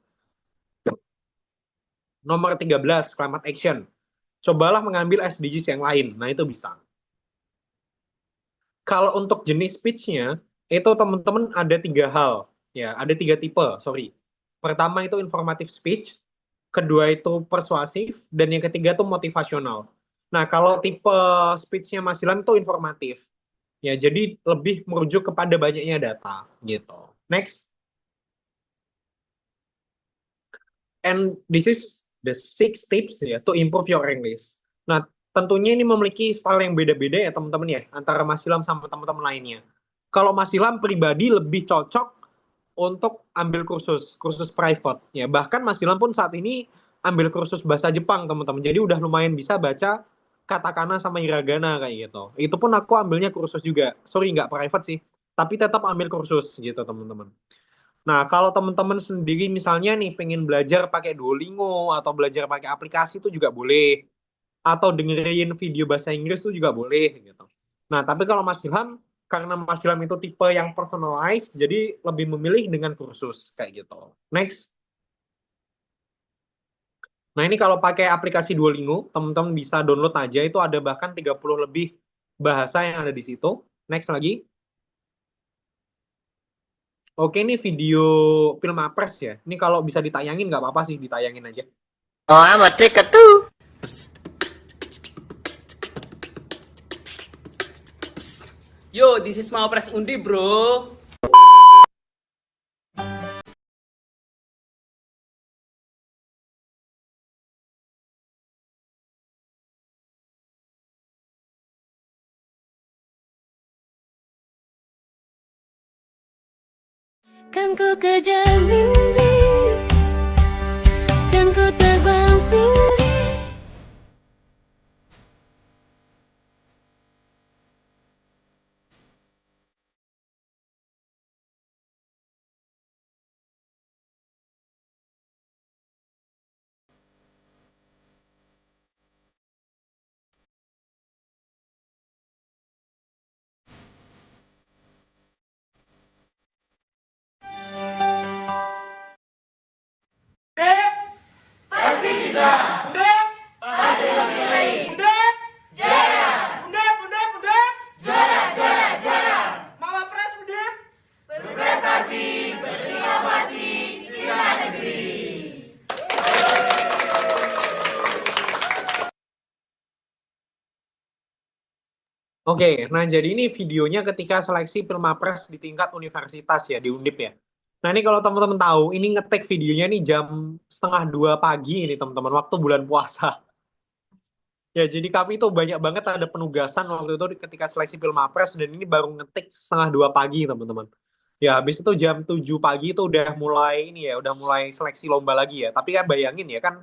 [SPEAKER 1] nomor 13, Climate Action. Cobalah mengambil SDGs yang lain. Nah, itu bisa. Kalau untuk jenis speech-nya, itu teman-teman ada 3 hal. Ya, ada 3 tipe, sorry. Pertama itu informatif speech, kedua itu persuasif, dan yang ketiga itu motivasional. Nah, kalau tipe speech-nya Mas Ilham itu informatif. Ya, jadi lebih merujuk kepada banyaknya data gitu. Next. And this is the 6 tips ya to improve your English. Nah, tentunya ini memiliki style yang beda-beda ya teman-teman ya antara Mas Ilham sama teman-teman lainnya. Kalau Mas Ilham pribadi lebih cocok untuk ambil kursus private ya. Bahkan Mas Ilham pun saat ini ambil kursus bahasa Jepang teman-teman. Jadi udah lumayan bisa baca katakana sama hiragana kayak gitu. Itu pun aku ambilnya kursus juga. Sorry nggak private sih, tapi tetap ambil kursus gitu teman-teman. Nah, kalau teman-teman sendiri misalnya nih pengen belajar pakai Duolingo atau belajar pakai aplikasi itu juga boleh. Atau dengerin video bahasa Inggris itu juga boleh gitu. Nah, tapi kalau Mas Ilham, karena Mas Ilham itu tipe yang personalized, jadi lebih memilih dengan kursus kayak gitu. Next. Nah, ini kalau pakai aplikasi Duolingo, teman-teman bisa download aja, itu ada bahkan 30 lebih bahasa yang ada di situ. Next lagi. Oke, ini video film Apres ya. Ini kalau bisa ditayangin nggak apa-apa sih, ditayangin aja.
[SPEAKER 3] Oh, amat tiket tuh.
[SPEAKER 4] Yo, this is mau press undi, bro.
[SPEAKER 5] Kan ku kejar mimpi dan ku terbang tinggi.
[SPEAKER 1] Oke, nah jadi ini videonya ketika seleksi Pilmapres di tingkat universitas ya, di Undip ya. Nah ini kalau teman-teman tahu, ini ngetek videonya nih jam setengah 2 pagi ini teman-teman, waktu bulan puasa. Ya, jadi kami itu banyak banget ada penugasan waktu itu ketika seleksi Pilmapres, dan ini baru ngetik setengah 2 pagi teman-teman. Ya, habis itu jam 7 pagi itu udah mulai ini ya, udah mulai seleksi lomba lagi ya. Tapi kan bayangin ya kan,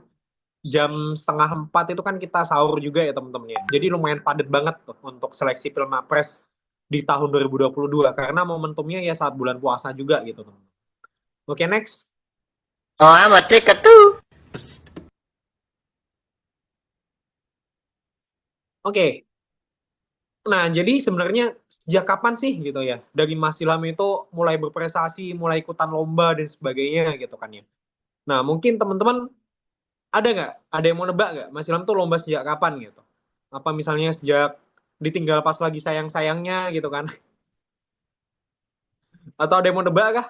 [SPEAKER 1] jam setengah 4 itu kan kita sahur juga ya teman-teman ya. Jadi lumayan padat banget tuh untuk seleksi Pilmapres di tahun 2022 karena momentumnya ya saat bulan puasa juga gitu teman-teman. Oke, next.
[SPEAKER 3] Oh, amat tiket tuh.
[SPEAKER 1] Oke. Nah, jadi sebenarnya sejak kapan sih gitu ya dari Mas Ilham itu mulai berprestasi, mulai ikutan lomba dan sebagainya gitu kan ya. Nah, mungkin teman-teman ada nggak, ada yang mau nebak nggak Mas Ilham tuh lomba sejak kapan gitu? Apa misalnya sejak ditinggal pas lagi sayang-sayangnya gitu kan? Atau ada yang mau nebak kah?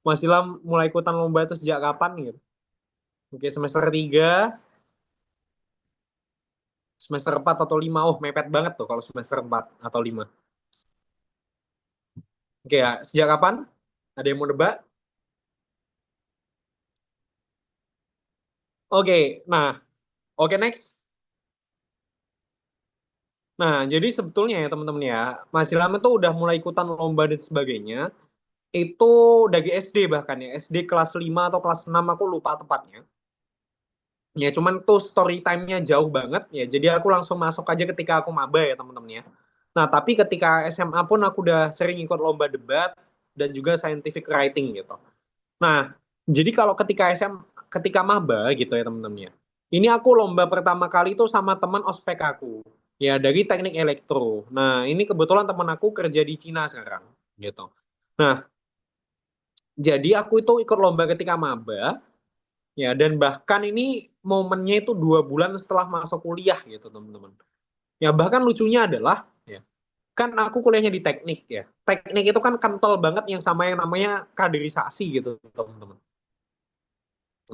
[SPEAKER 1] Mas Ilham mulai ikutan lomba itu sejak kapan gitu? Oke, semester 3, semester 4 atau 5. Oh, mepet banget tuh kalau semester 4 atau 5. Oke ya, sejak kapan? Ada yang mau nebak? Oke, nah, oke next. Nah, jadi sebetulnya ya teman-teman ya, Mas Ilham itu udah mulai ikutan lomba dan sebagainya, itu dari SD bahkan ya, SD kelas 5 atau kelas 6 aku lupa tepatnya. Ya, cuman tuh story time-nya jauh banget ya. Jadi aku langsung masuk aja ketika aku maba ya teman-teman ya. Nah, tapi ketika SMA pun aku udah sering ikut lomba debat dan juga scientific writing gitu. Nah, jadi kalau ketika ketika maba gitu ya teman-teman ya. Ini aku lomba pertama kali itu sama teman ospek aku. Ya, dari teknik elektro. Nah, ini kebetulan teman aku kerja di Cina sekarang gitu. Nah, jadi aku itu ikut lomba ketika maba. Ya, dan bahkan ini momennya itu 2 bulan setelah masuk kuliah gitu, teman-teman. Ya, bahkan lucunya adalah, ya, kan aku kuliahnya di teknik ya. Teknik itu kan kental banget yang sama yang namanya kaderisasi gitu, teman-teman.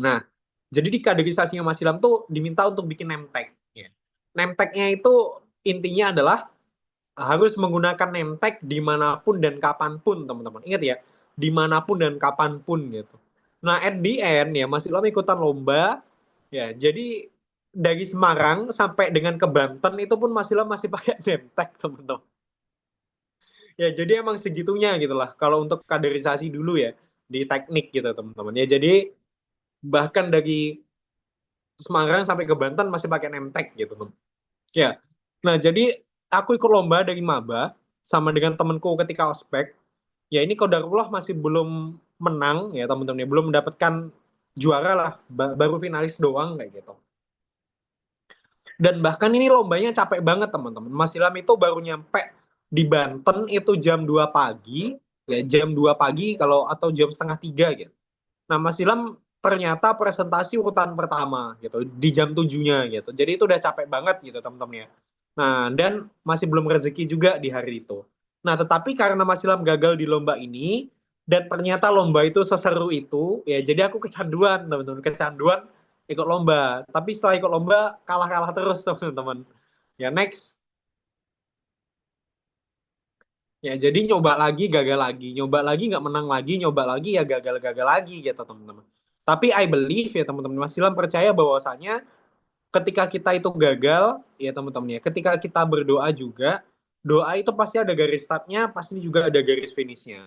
[SPEAKER 1] Nah, jadi di kaderisasinya Mas Ilham tuh diminta untuk bikin name tag. Ya. Name tag-nya itu intinya adalah harus menggunakan name tag dimanapun dan kapanpun, teman-teman. Ingat ya, dimanapun dan kapanpun gitu. Nah, at the end ya, Mas Ilham ikutan lomba. Ya, jadi dari Semarang sampai dengan ke Banten itu pun Mas Ilham masih pakai name tag, teman-teman. Ya, jadi emang segitunya gitu lah. Kalau untuk kaderisasi dulu ya, di teknik gitu, teman-teman. Ya, jadi bahkan dari Semarang sampai ke Banten masih pakai name tag gitu, teman. Ya. Nah, jadi aku ikut lomba dari maba sama dengan temanku ketika ospek. Ya, ini kodarullah masih belum menang ya, teman-teman. Ya, belum mendapatkan juara lah, baru finalis doang kayak gitu. Dan bahkan ini lombanya capek banget teman-teman. Mas Ilham itu baru nyampe di Banten itu jam 2 pagi, ya jam 2 pagi kalau atau jam setengah 3 gitu. Nah, Mas Ilham ternyata presentasi urutan pertama gitu di jam 7-nya gitu. Jadi itu udah capek banget gitu teman-teman ya. Nah, dan masih belum rezeki juga di hari itu. Nah, tetapi karena Mas Ilham gagal di lomba ini dan ternyata lomba itu seseru itu, ya jadi aku kecanduan teman-teman, kecanduan ikut lomba. Tapi setelah ikut lomba kalah-kalah terus teman-teman. Ya next. Ya jadi nyoba lagi gagal lagi, nyoba lagi nggak menang lagi, nyoba lagi ya gagal-gagal lagi gitu teman-teman. Tapi I believe ya teman-teman, Mas Ilham percaya bahwasanya ketika kita itu gagal ya teman-teman ya, ketika kita berdoa juga, doa itu pasti ada garis startnya, pasti juga ada garis finishnya.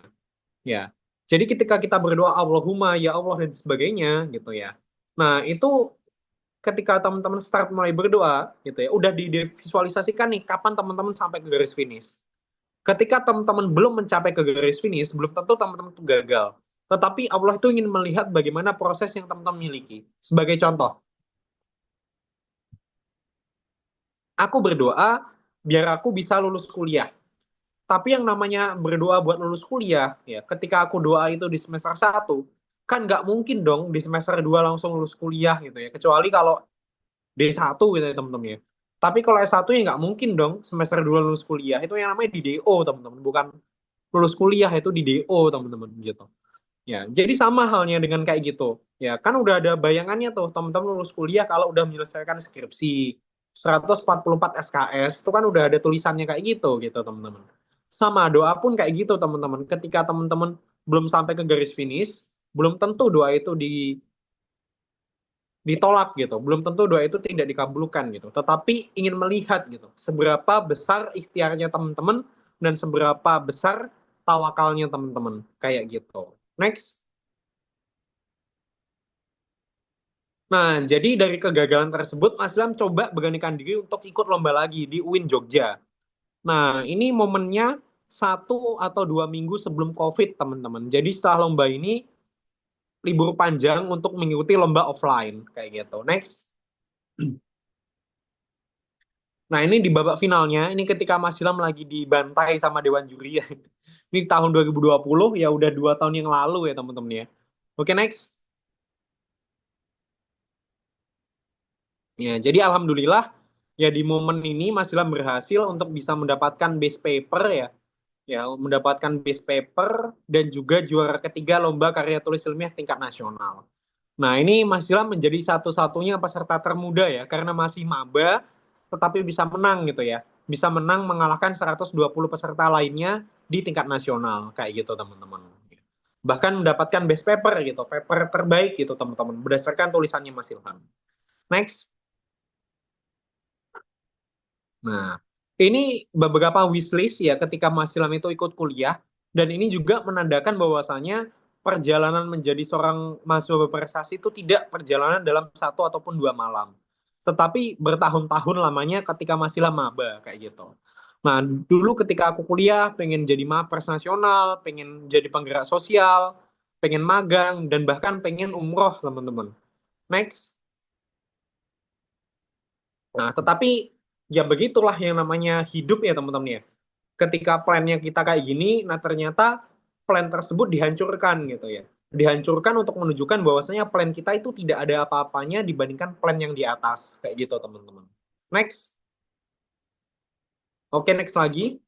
[SPEAKER 1] Ya. Jadi ketika kita berdoa Allahumma ya Allah dan sebagainya gitu ya. Nah, itu ketika teman-teman start mulai berdoa gitu ya, udah divisualisasikan nih kapan teman-teman sampai ke garis finish. Ketika teman-teman belum mencapai ke garis finish, belum tentu teman-teman itu gagal. Tetapi Allah itu ingin melihat bagaimana proses yang teman-teman miliki. Sebagai contoh, aku berdoa biar aku bisa lulus kuliah. Tapi yang namanya berdoa buat lulus kuliah, ya ketika aku doa itu di semester 1, kan nggak mungkin dong di semester 2 langsung lulus kuliah gitu ya. Kecuali kalau D1 gitu ya teman-teman ya. Tapi kalau S1 ya nggak mungkin dong semester 2 lulus kuliah. Itu yang namanya di DO teman-teman. Bukan lulus kuliah, itu di DO teman-teman gitu. Ya, jadi sama halnya dengan kayak gitu. Ya, kan udah ada bayangannya tuh teman-teman lulus kuliah kalau udah menyelesaikan skripsi 144 SKS itu kan udah ada tulisannya kayak gitu teman-teman. Sama doa pun kayak gitu teman-teman. Ketika teman-teman belum sampai ke garis finish, belum tentu doa itu ditolak gitu. Belum tentu doa itu tidak dikabulkan gitu. Tetapi ingin melihat gitu, seberapa besar ikhtiarnya teman-teman dan seberapa besar tawakalnya teman-teman kayak gitu. Next. Nah, jadi dari kegagalan tersebut, Mas Ilham coba beranikan diri untuk ikut lomba lagi di UIN Jogja. Nah, ini momennya 1 atau 2 minggu sebelum COVID, teman-teman. Jadi setelah lomba ini, libur panjang untuk mengikuti lomba offline, kayak gitu. Next. Nah, ini di babak finalnya, ini ketika Mas Ilham lagi dibantai sama Dewan Juri ya. Ini tahun 2020, ya udah 2 tahun yang lalu ya, teman-teman ya. Oke, next. Ya, jadi alhamdulillah ya di momen ini Mas Ilham berhasil untuk bisa mendapatkan best paper ya. Ya, mendapatkan best paper dan juga juara ketiga lomba karya tulis ilmiah tingkat nasional. Nah, ini Mas Ilham menjadi satu-satunya peserta termuda ya karena masih maba tetapi bisa menang gitu ya. Bisa menang mengalahkan 120 peserta lainnya di tingkat nasional kayak gitu teman-teman. Bahkan mendapatkan best paper gitu, paper terbaik gitu teman-teman berdasarkan tulisannya Mas Ilham. Next. Nah, ini beberapa wishlist ya ketika Mas Ilham itu ikut kuliah dan ini juga menandakan bahwasanya perjalanan menjadi seorang mahasiswa berprestasi itu tidak perjalanan dalam 1 ataupun 2 malam, tetapi bertahun-tahun lamanya ketika Mas Ilham maba kayak gitu. Nah, dulu ketika aku kuliah pengen jadi mapres nasional, pengen jadi penggerak sosial, pengen magang dan bahkan pengen umroh teman-teman. Next. Nah, tetapi ya begitulah yang namanya hidup ya teman-teman ya. Ketika plannya kita kayak gini, nah ternyata plan tersebut dihancurkan gitu ya. Dihancurkan untuk menunjukkan bahwasanya plan kita itu tidak ada apa-apanya dibandingkan plan yang di atas. Kayak gitu teman-teman. Next. Oke, next lagi.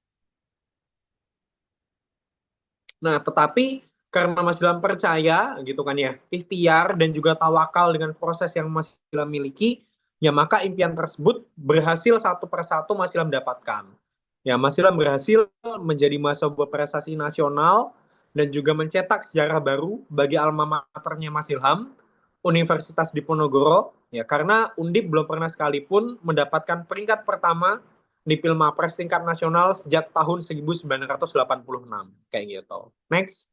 [SPEAKER 1] Nah, tetapi karena Mas Ilham percaya gitu kan ya, ikhtiar dan juga tawakal dengan proses yang Mas Ilham miliki, ya maka impian tersebut berhasil satu persatu Mas Ilham dapatkan. Ya, Mas Ilham berhasil menjadi mahasiswa berprestasi nasional dan juga mencetak sejarah baru bagi alma maternya Mas Ilham, Universitas Diponegoro, ya karena Undip belum pernah sekalipun mendapatkan peringkat pertama di Pilmapres tingkat nasional sejak tahun 1986 kayak gitu. Next.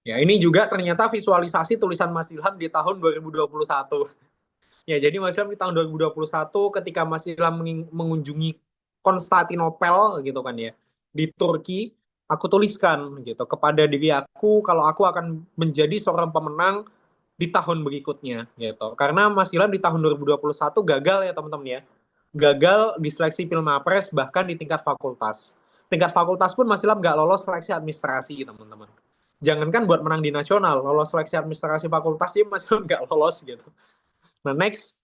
[SPEAKER 1] Ya, ini juga ternyata visualisasi tulisan Mas Ilham di tahun 2021. Ya, jadi Mas Ilham di tahun 2021 ketika Mas Ilham mengunjungi Konstantinopel gitu kan ya, di Turki, aku tuliskan gitu kepada diri aku kalau aku akan menjadi seorang pemenang di tahun berikutnya gitu. Karena Mas Ilham di tahun 2021 gagal ya teman-teman ya. gagal di seleksi Pilmapres bahkan di tingkat fakultas. Tingkat fakultas pun Mas Ilham nggak lolos seleksi administrasi, teman-teman. Jangankan buat menang di nasional, lolos seleksi administrasi fakultas dia Mas Ilham nggak lolos gitu. Nah, next.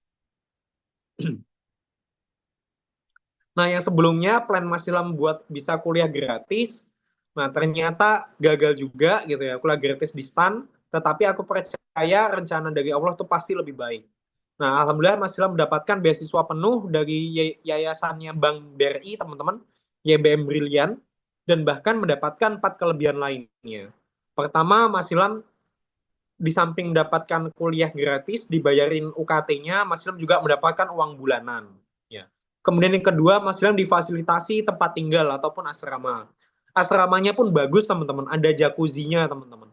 [SPEAKER 1] Nah, yang sebelumnya plan Mas Ilham buat bisa kuliah gratis, nah ternyata gagal juga gitu ya, kuliah gratis di STAN, tetapi aku percaya rencana dari Allah tuh pasti lebih baik. Nah, alhamdulillah Mas Ilham mendapatkan beasiswa penuh dari yayasannya Bank BRI, teman-teman, YBM Brilian, dan bahkan mendapatkan 4 kelebihan lainnya. Pertama, Mas Ilham di samping mendapatkan kuliah gratis, dibayarin UKT-nya, Mas Ilham juga mendapatkan uang bulanan. Ya. Kemudian yang kedua, Mas Ilham difasilitasi tempat tinggal ataupun asrama. Asramanya pun bagus, teman-teman. Ada jacuzzinya, teman-teman.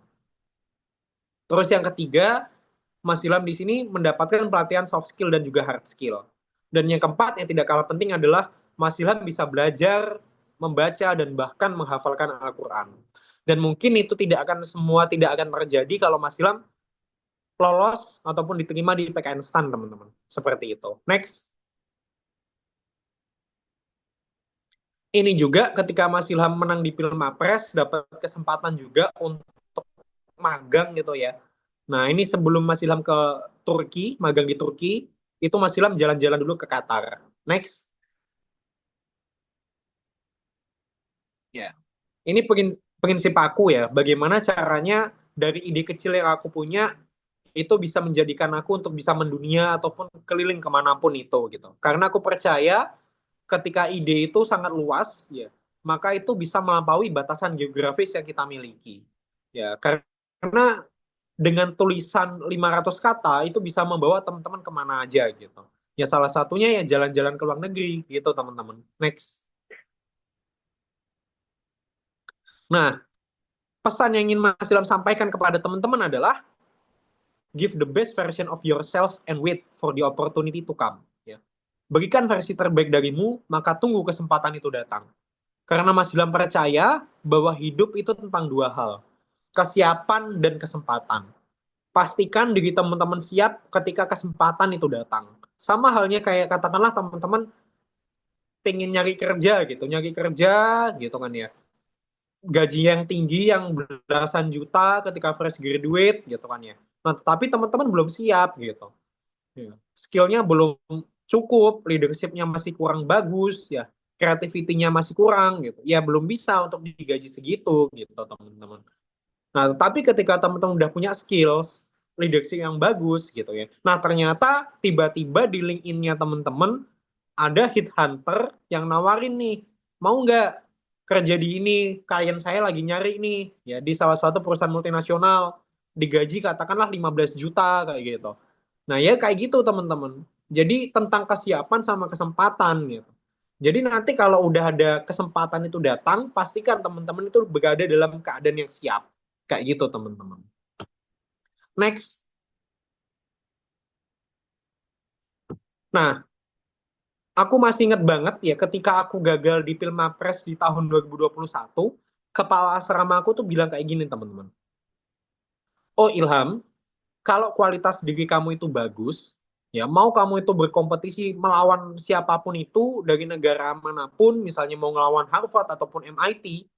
[SPEAKER 1] Terus yang ketiga, Mas Ilham di sini mendapatkan pelatihan soft skill dan juga hard skill. Dan yang keempat, yang tidak kalah penting adalah Mas Ilham bisa belajar, membaca, dan bahkan menghafalkan Al-Quran. Dan mungkin itu tidak akan terjadi kalau Mas Ilham lolos ataupun diterima di PKN STAN, teman-teman. Seperti itu. Next. Ini juga ketika Mas Ilham menang di Pilmapres, dapat kesempatan juga untuk magang gitu ya. Nah, ini sebelum Mas Ilham ke Turki, magang di Turki, itu Mas Ilham jalan-jalan dulu ke Qatar. Next. Ya. Ini prinsip aku ya, bagaimana caranya dari ide kecil yang aku punya itu bisa menjadikan aku untuk bisa mendunia ataupun keliling kemanapun itu gitu. Karena aku percaya ketika ide itu sangat luas ya, maka itu bisa melampaui batasan geografis yang kita miliki. Ya, karena dengan tulisan 500 kata itu bisa membawa teman-teman kemana aja gitu. Ya salah satunya ya jalan-jalan ke luar negeri gitu, teman-teman. Next. Nah, pesan yang ingin Mas Ilham sampaikan kepada teman-teman adalah give the best version of yourself and wait for the opportunity to come. Ya. Berikan versi terbaik darimu, maka tunggu kesempatan itu datang. Karena Mas Ilham percaya bahwa hidup itu tentang dua hal, kesiapan dan kesempatan. Pastikan diri teman-teman siap ketika kesempatan itu datang. Sama halnya kayak katakanlah teman-teman pengen nyari kerja gitu kan ya. Gaji yang tinggi yang belasan juta ketika fresh graduate gitu kan ya. Nah, tapi teman-teman belum siap gitu. Ya. Skillnya belum cukup, leadershipnya masih kurang bagus ya, creativity-nya masih kurang gitu. Ya belum bisa untuk digaji segitu gitu, teman-teman. Nah, tapi ketika teman-teman udah punya skills, leadership yang bagus gitu ya. Nah, ternyata tiba-tiba di LinkedIn-nya teman-teman ada headhunter yang nawarin nih, mau nggak kerja di ini, klien saya lagi nyari nih, ya di salah satu perusahaan multinasional, digaji katakanlah 15 juta kayak gitu. Nah, ya kayak gitu teman-teman. Jadi tentang kesiapan sama kesempatan gitu. Jadi nanti kalau udah ada kesempatan itu datang, pastikan teman-teman itu berada dalam keadaan yang siap. Kayak gitu teman-teman. Next. Nah, aku masih ingat banget ya ketika aku gagal di Pilmapres di tahun 2021, kepala asrama aku tuh bilang kayak gini teman-teman. Oh Ilham, kalau kualitas diri kamu itu bagus, ya mau kamu itu berkompetisi melawan siapapun itu dari negara manapun, misalnya mau ngelawan Harvard ataupun MIT,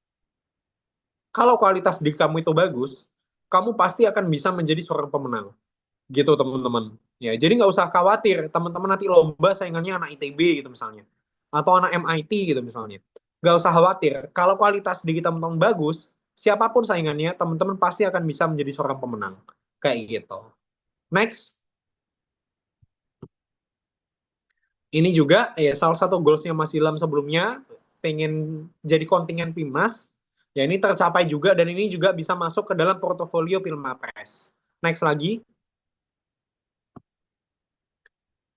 [SPEAKER 1] kalau kualitas diri kamu itu bagus, kamu pasti akan bisa menjadi seorang pemenang. Gitu teman-teman. Ya, jadi nggak usah khawatir teman-teman nanti lomba saingannya anak ITB gitu misalnya. Atau anak MIT gitu misalnya. Nggak usah khawatir. Kalau kualitas diri teman-teman bagus, siapapun saingannya, teman-teman pasti akan bisa menjadi seorang pemenang. Kayak gitu. Next. Ini juga ya salah satu goalsnya Mas Ilham sebelumnya pengen jadi kontingen Pimnas. Ya ini tercapai juga dan ini juga bisa masuk ke dalam portofolio Pilmapres. Next lagi.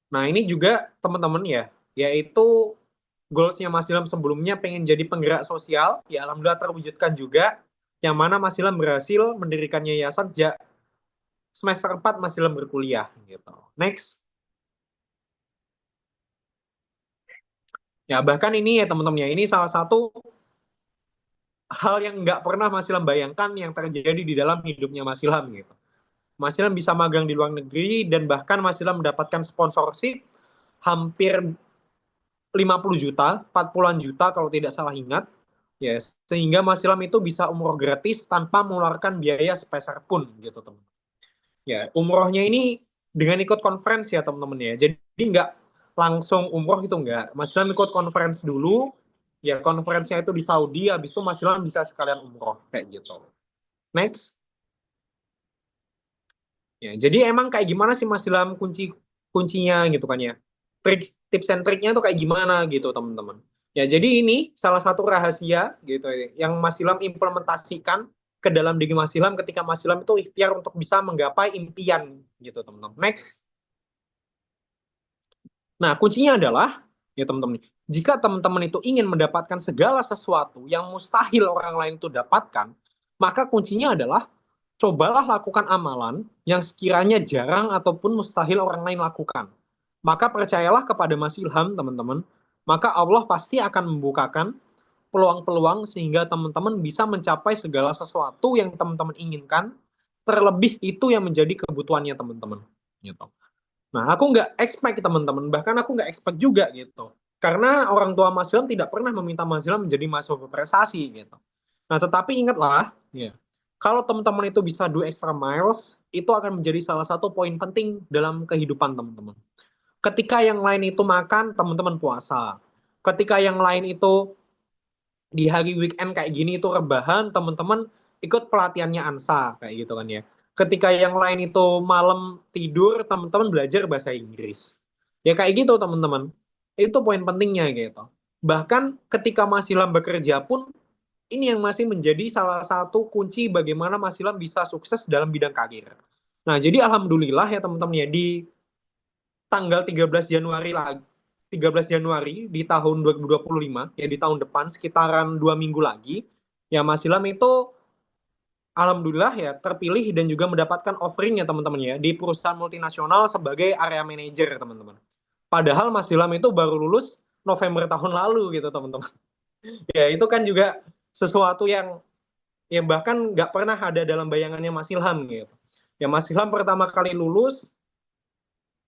[SPEAKER 1] Nah ini juga teman-teman ya, yaitu goalsnya Mas Ilham sebelumnya pengen jadi penggerak sosial, ya alhamdulillah terwujudkan juga. Yang mana Mas Ilham berhasil mendirikan yayasan sejak semester 4 Mas Ilham berkuliah gitu. Next. Ya bahkan ini ya teman-teman ya, ini salah satu hal yang nggak pernah Mas Ilham bayangkan yang terjadi di dalam hidupnya Mas Ilham gitu. Mas Ilham bisa magang di luar negeri dan bahkan Mas Ilham mendapatkan sponsorship hampir 50 juta, 40-an juta kalau tidak salah ingat. Ya, sehingga Mas Ilham itu bisa umroh gratis tanpa mengeluarkan biaya sepeser pun gitu, teman. Ya, umrohnya ini dengan ikut conference ya, teman-teman ya. Jadi nggak langsung umroh itu nggak. Mas Ilham ikut conference dulu, ya conference-nya itu di Saudi, habis itu Mas Ilham bisa sekalian umroh kayak gitu. Next. Ya, jadi emang kayak gimana sih Mas Ilham kuncinya gitu kan ya. Tips and triknya tuh kayak gimana gitu teman-teman. Ya, jadi ini salah satu rahasia gitu ya, yang Mas Ilham implementasikan ke dalam diri Mas Ilham ketika Mas Ilham itu ikhtiar untuk bisa menggapai impian gitu teman-teman. Next. Nah, kuncinya adalah ya teman-teman, jika teman-teman itu ingin mendapatkan segala sesuatu yang mustahil orang lain itu dapatkan, maka kuncinya adalah cobalah lakukan amalan yang sekiranya jarang ataupun mustahil orang lain lakukan. Maka percayalah kepada Mas Ilham, teman-teman. Maka Allah pasti akan membukakan peluang-peluang sehingga teman-teman bisa mencapai segala sesuatu yang teman-teman inginkan, terlebih itu yang menjadi kebutuhannya teman-teman. Gitu. Nah, aku nggak expect teman-teman, bahkan aku nggak expect juga gitu. Karena orang tua Mas Ilham tidak pernah meminta Mas Ilham menjadi mahasiswa berprestasi gitu. Nah, tetapi ingatlah, ya, kalau teman-teman itu bisa do extra miles, itu akan menjadi salah satu poin penting dalam kehidupan teman-teman. Ketika yang lain itu makan, teman-teman puasa. Ketika yang lain itu di hari weekend kayak gini itu rebahan, teman-teman ikut pelatihannya ANSA kayak gitu kan ya. Ketika yang lain itu malam tidur, teman-teman belajar bahasa Inggris. Ya kayak gitu teman-teman. Itu poin pentingnya gitu. Bahkan ketika Mas Ilham bekerja pun ini yang masih menjadi salah satu kunci bagaimana Mas Ilham bisa sukses dalam bidang karir. Nah, jadi alhamdulillah ya teman-teman ya di tanggal 13 Januari lagi 13 Januari di tahun 2025 ya di tahun depan sekitaran 2 minggu lagi ya Mas Ilham itu alhamdulillah ya terpilih dan juga mendapatkan offering ya teman-teman ya di perusahaan multinasional sebagai area manager teman-teman. Padahal Mas Ilham itu baru lulus November tahun lalu gitu teman-teman. Ya itu kan juga sesuatu yang bahkan nggak pernah ada dalam bayangannya Mas Ilham gitu. Ya Mas Ilham pertama kali lulus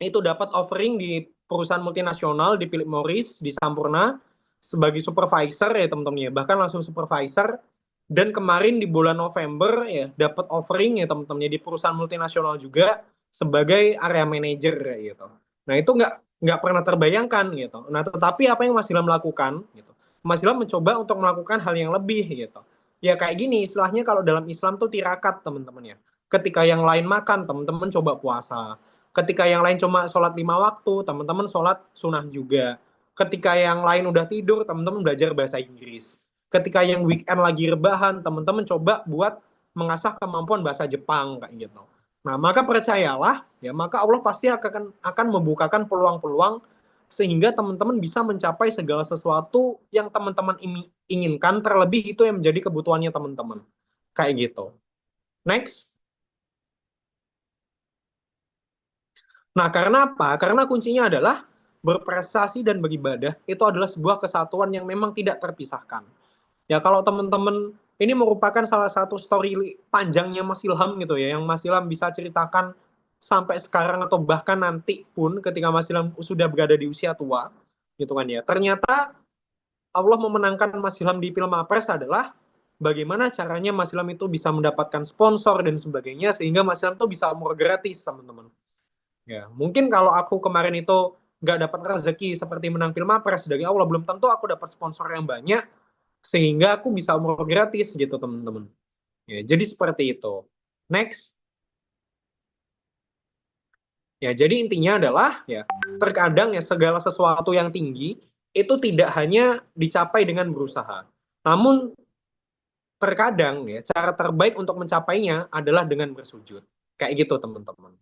[SPEAKER 1] itu dapat offering di perusahaan multinasional di Philip Morris di Sampurna sebagai supervisor ya teman-teman ya, bahkan langsung supervisor. Dan kemarin di bulan November ya dapat offering ya teman-teman ya di perusahaan multinasional juga sebagai area manager gitu. Nah itu nggak pernah terbayangkan gitu. Nah tetapi apa yang Mas Ilham lakukan gitu? Mas Ilham mencoba untuk melakukan hal yang lebih gitu. Ya kayak gini istilahnya kalau dalam Islam tuh tirakat teman-teman ya. Ketika yang lain makan, teman-teman coba puasa. Ketika yang lain cuma sholat 5 waktu, teman-teman sholat sunnah juga. Ketika yang lain udah tidur, teman-teman belajar bahasa Inggris. Ketika yang weekend lagi rebahan, teman-teman coba buat mengasah kemampuan bahasa Jepang kayak gitu. Nah, maka percayalah, ya maka Allah pasti akan membukakan peluang-peluang sehingga teman-teman bisa mencapai segala sesuatu yang teman-teman inginkan, terlebih itu yang menjadi kebutuhannya teman-teman. Kayak gitu. Next. Nah, karena apa? Karena kuncinya adalah berprestasi dan beribadah itu adalah sebuah kesatuan yang memang tidak terpisahkan. Ya, kalau teman-teman ini merupakan salah satu story panjangnya Mas Ilham gitu ya, yang Mas Ilham bisa ceritakan sampai sekarang atau bahkan nanti pun ketika Mas Ilham sudah berada di usia tua, gitu kan ya. Ternyata Allah memenangkan Mas Ilham di Pilmapres adalah bagaimana caranya Mas Ilham itu bisa mendapatkan sponsor dan sebagainya sehingga Mas Ilham itu bisa umroh gratis, teman-teman. Ya, mungkin kalau aku kemarin itu nggak dapat rezeki seperti menang Pilmapres dari Allah, belum tentu aku dapat sponsor yang banyak sehingga aku bisa umroh gratis gitu teman-teman. Ya, jadi seperti itu. Next. Ya, jadi intinya adalah ya terkadang ya segala sesuatu yang tinggi itu tidak hanya dicapai dengan berusaha. Namun terkadang ya cara terbaik untuk mencapainya adalah dengan bersujud. Kayak gitu teman-teman.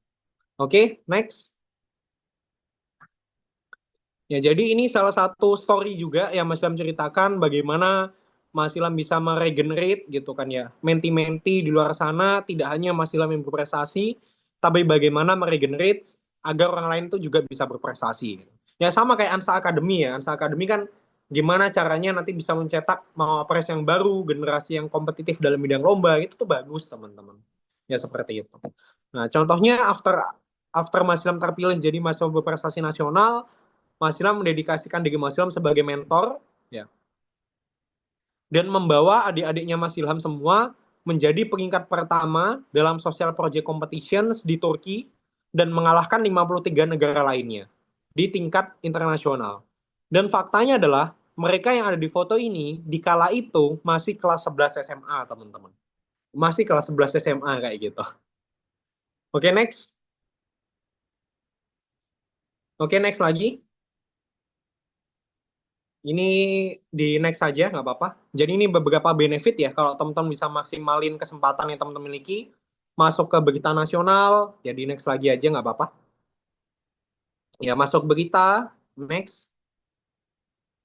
[SPEAKER 1] Oke, next. Ya, jadi ini salah satu story juga yang Mas Ilham ceritakan bagaimana Mas Ilham bisa meregenerate gitu kan ya. Menti-menti di luar sana tidak hanya Mas Ilham yang berprestasi, tapi bagaimana meregenerate agar orang lain itu juga bisa berprestasi. Ya sama kayak Ansa Academy ya. Ansa Academy kan gimana caranya nanti bisa mencetak mawapres yang baru, generasi yang kompetitif dalam bidang lomba, itu tuh bagus teman-teman. Ya seperti itu. Nah, contohnya after Mas Ilham terpilih jadi mahasiswa berprestasi nasional, Mas Ilham mendedikasikan diri Mas Ilham sebagai mentor, ya, dan membawa adik-adiknya Mas Ilham semua menjadi peringkat pertama dalam social project competitions di Turki dan mengalahkan 53 negara lainnya di tingkat internasional. Dan faktanya adalah mereka yang ada di foto ini di kala itu masih kelas 11 SMA, teman-teman. Masih kelas 11 SMA kayak gitu. Oke, next. Oke, next lagi. Ini di next saja, nggak apa-apa. Jadi ini beberapa benefit ya, kalau teman-teman bisa maksimalin kesempatan yang teman-teman miliki, masuk ke berita nasional, ya di next lagi aja, nggak apa-apa. Ya, masuk berita, next.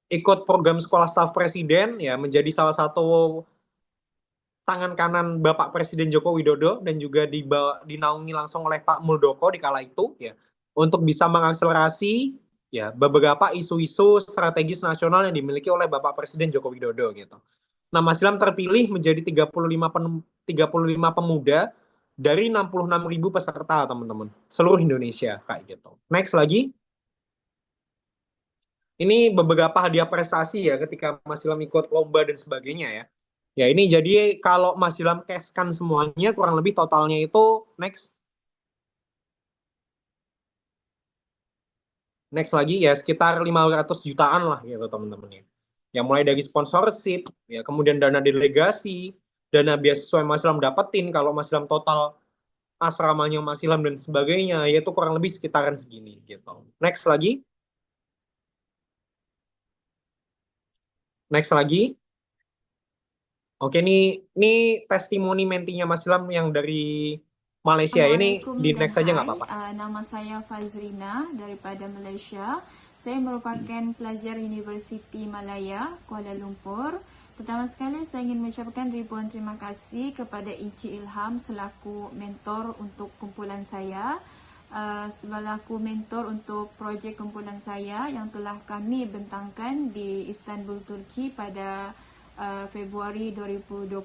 [SPEAKER 1] Ikut program sekolah staf presiden, ya menjadi salah satu tangan kanan Bapak Presiden Joko Widodo, dan juga dinaungi langsung oleh Pak Muldoko di kala itu, ya, untuk bisa mengakselerasi ya beberapa isu-isu strategis nasional yang dimiliki oleh Bapak Presiden Joko Widodo gitu. Nah, Mas Ilham terpilih menjadi 35 pemuda dari 66.000 peserta, teman-teman. Seluruh Indonesia kayak gitu. Next lagi. Ini beberapa hadiah prestasi ya ketika Mas Ilham ikut lomba dan sebagainya ya. Ya, ini jadi kalau Mas Ilham cashkan semuanya kurang lebih totalnya itu next lagi ya sekitar 500 jutaan lah gitu teman-teman ya. Ya mulai dari sponsorship, ya kemudian dana delegasi, dana beasiswa yang Mas Ilham dapetin kalau Mas Ilham total asramanya Mas Ilham dan sebagainya, yaitu kurang lebih sekitaran segini gitu. Next lagi. Next lagi. Oke, ini testimoni mentinya Mas Ilham yang dari Malaysia. Ini
[SPEAKER 6] Assalamualaikum
[SPEAKER 1] di
[SPEAKER 6] dan
[SPEAKER 1] next aja nggak
[SPEAKER 6] hai,
[SPEAKER 1] apa-apa.
[SPEAKER 6] nama saya Fazrina daripada Malaysia. Saya merupakan pelajar Universiti Malaya, Kuala Lumpur. Pertama sekali saya ingin mengucapkan ribuan terima kasih kepada Encik Ilham selaku mentor untuk kumpulan saya. Selaku mentor untuk projek kumpulan saya yang telah kami bentangkan di Istanbul, Turki pada Februari 2022.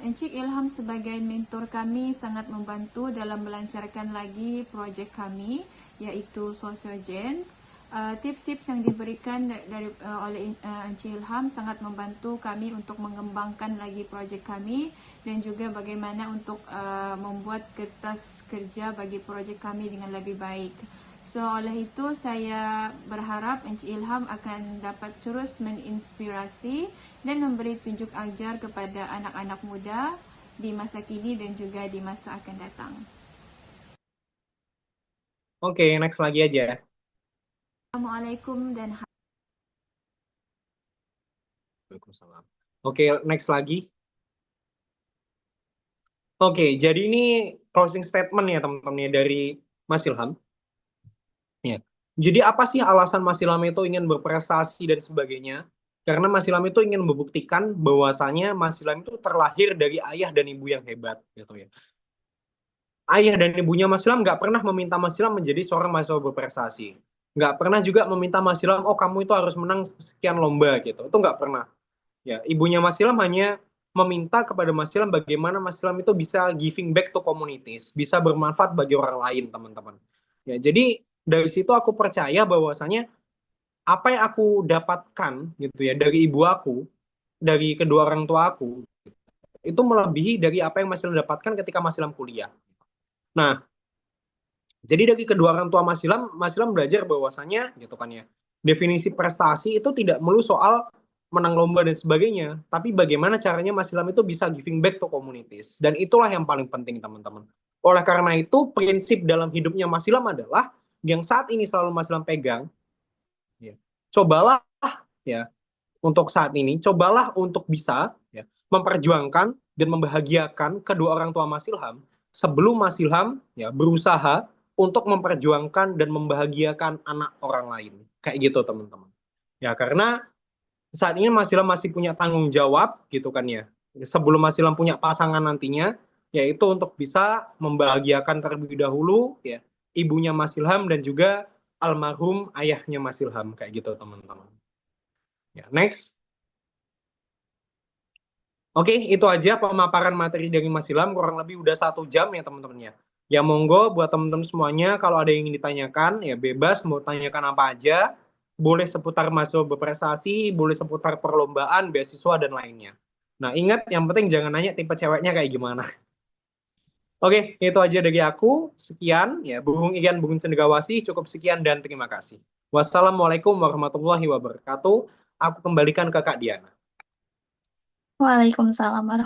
[SPEAKER 6] Encik Ilham sebagai mentor kami sangat membantu dalam melancarkan lagi projek kami iaitu Sociogens. Tips-tips yang diberikan oleh Encik Ilham sangat membantu kami untuk mengembangkan lagi projek kami dan juga bagaimana untuk membuat kertas kerja bagi projek kami dengan lebih baik. So, oleh itu saya berharap Encik Ilham akan dapat terus menginspirasi dan memberi tunjuk ajar kepada anak-anak muda di masa kini dan juga di masa akan datang.
[SPEAKER 1] Oke, next lagi aja.
[SPEAKER 6] Assalamualaikum dan
[SPEAKER 1] Waalaikumsalam. Oke, next lagi. Oke, jadi ini closing statement ya teman-teman ya dari Mas Ilham. Ya. Jadi apa sih alasan Mas Ilham itu ingin berprestasi dan sebagainya? Karena Mas Ilham itu ingin membuktikan bahwasanya Mas Ilham itu terlahir dari ayah dan ibu yang hebat gitu ya. Ayah dan ibunya Mas Ilham nggak pernah meminta Mas Ilham menjadi seorang mahasiswa berprestasi. Nggak pernah juga meminta Mas Ilham, oh kamu itu harus menang sekian lomba gitu. Itu nggak pernah. Ya, ibunya Mas Ilham hanya meminta kepada Mas Ilham bagaimana Mas Ilham itu bisa giving back to communities, bisa bermanfaat bagi orang lain, teman-teman. Ya, jadi dari situ aku percaya bahwasanya apa yang aku dapatkan gitu ya dari ibu aku, dari kedua orang tua aku, itu melebihi dari apa yang Mas Ilham dapatkan ketika Mas Ilham kuliah. Nah, jadi dari kedua orang tua Mas Ilham belajar bahwasanya gitu kan ya, definisi prestasi itu tidak melulu soal menang lomba dan sebagainya, tapi bagaimana caranya Mas Ilham itu bisa giving back to communities. Dan itulah yang paling penting, teman-teman. Oleh karena itu, prinsip dalam hidupnya Mas Ilham adalah yang saat ini selalu Mas Ilham pegang, ya, cobalah ya untuk saat ini, cobalah untuk bisa ya, memperjuangkan dan membahagiakan kedua orang tua Mas Ilham sebelum Mas Ilham ya berusaha untuk memperjuangkan dan membahagiakan anak orang lain. Kayak gitu, teman-teman. Ya, karena saat ini Mas Ilham masih punya tanggung jawab gitu kan ya. Sebelum Mas Ilham punya pasangan nantinya, yaitu untuk bisa membahagiakan terlebih dahulu ya ibunya Mas Ilham dan juga almarhum ayahnya Mas Ilham kayak gitu, teman-teman. Ya, next. Oke, itu aja pemaparan materi dari Mas Ilham, kurang lebih udah 1 jam ya teman-teman ya. Ya monggo buat teman-teman semuanya kalau ada yang ingin ditanyakan ya bebas mau tanyakan apa aja. Boleh seputar mahasiswa berprestasi, boleh seputar perlombaan, beasiswa dan lainnya. Nah, ingat yang penting jangan nanya tipe ceweknya kayak gimana. Oke, itu aja dari aku. Sekian ya, Bung Ian, Bung Cendrawasih, cukup sekian dan terima kasih. Wassalamualaikum warahmatullahi wabarakatuh. Aku kembalikan ke Kak Diana.
[SPEAKER 7] Waalaikumsalam warahmatullahi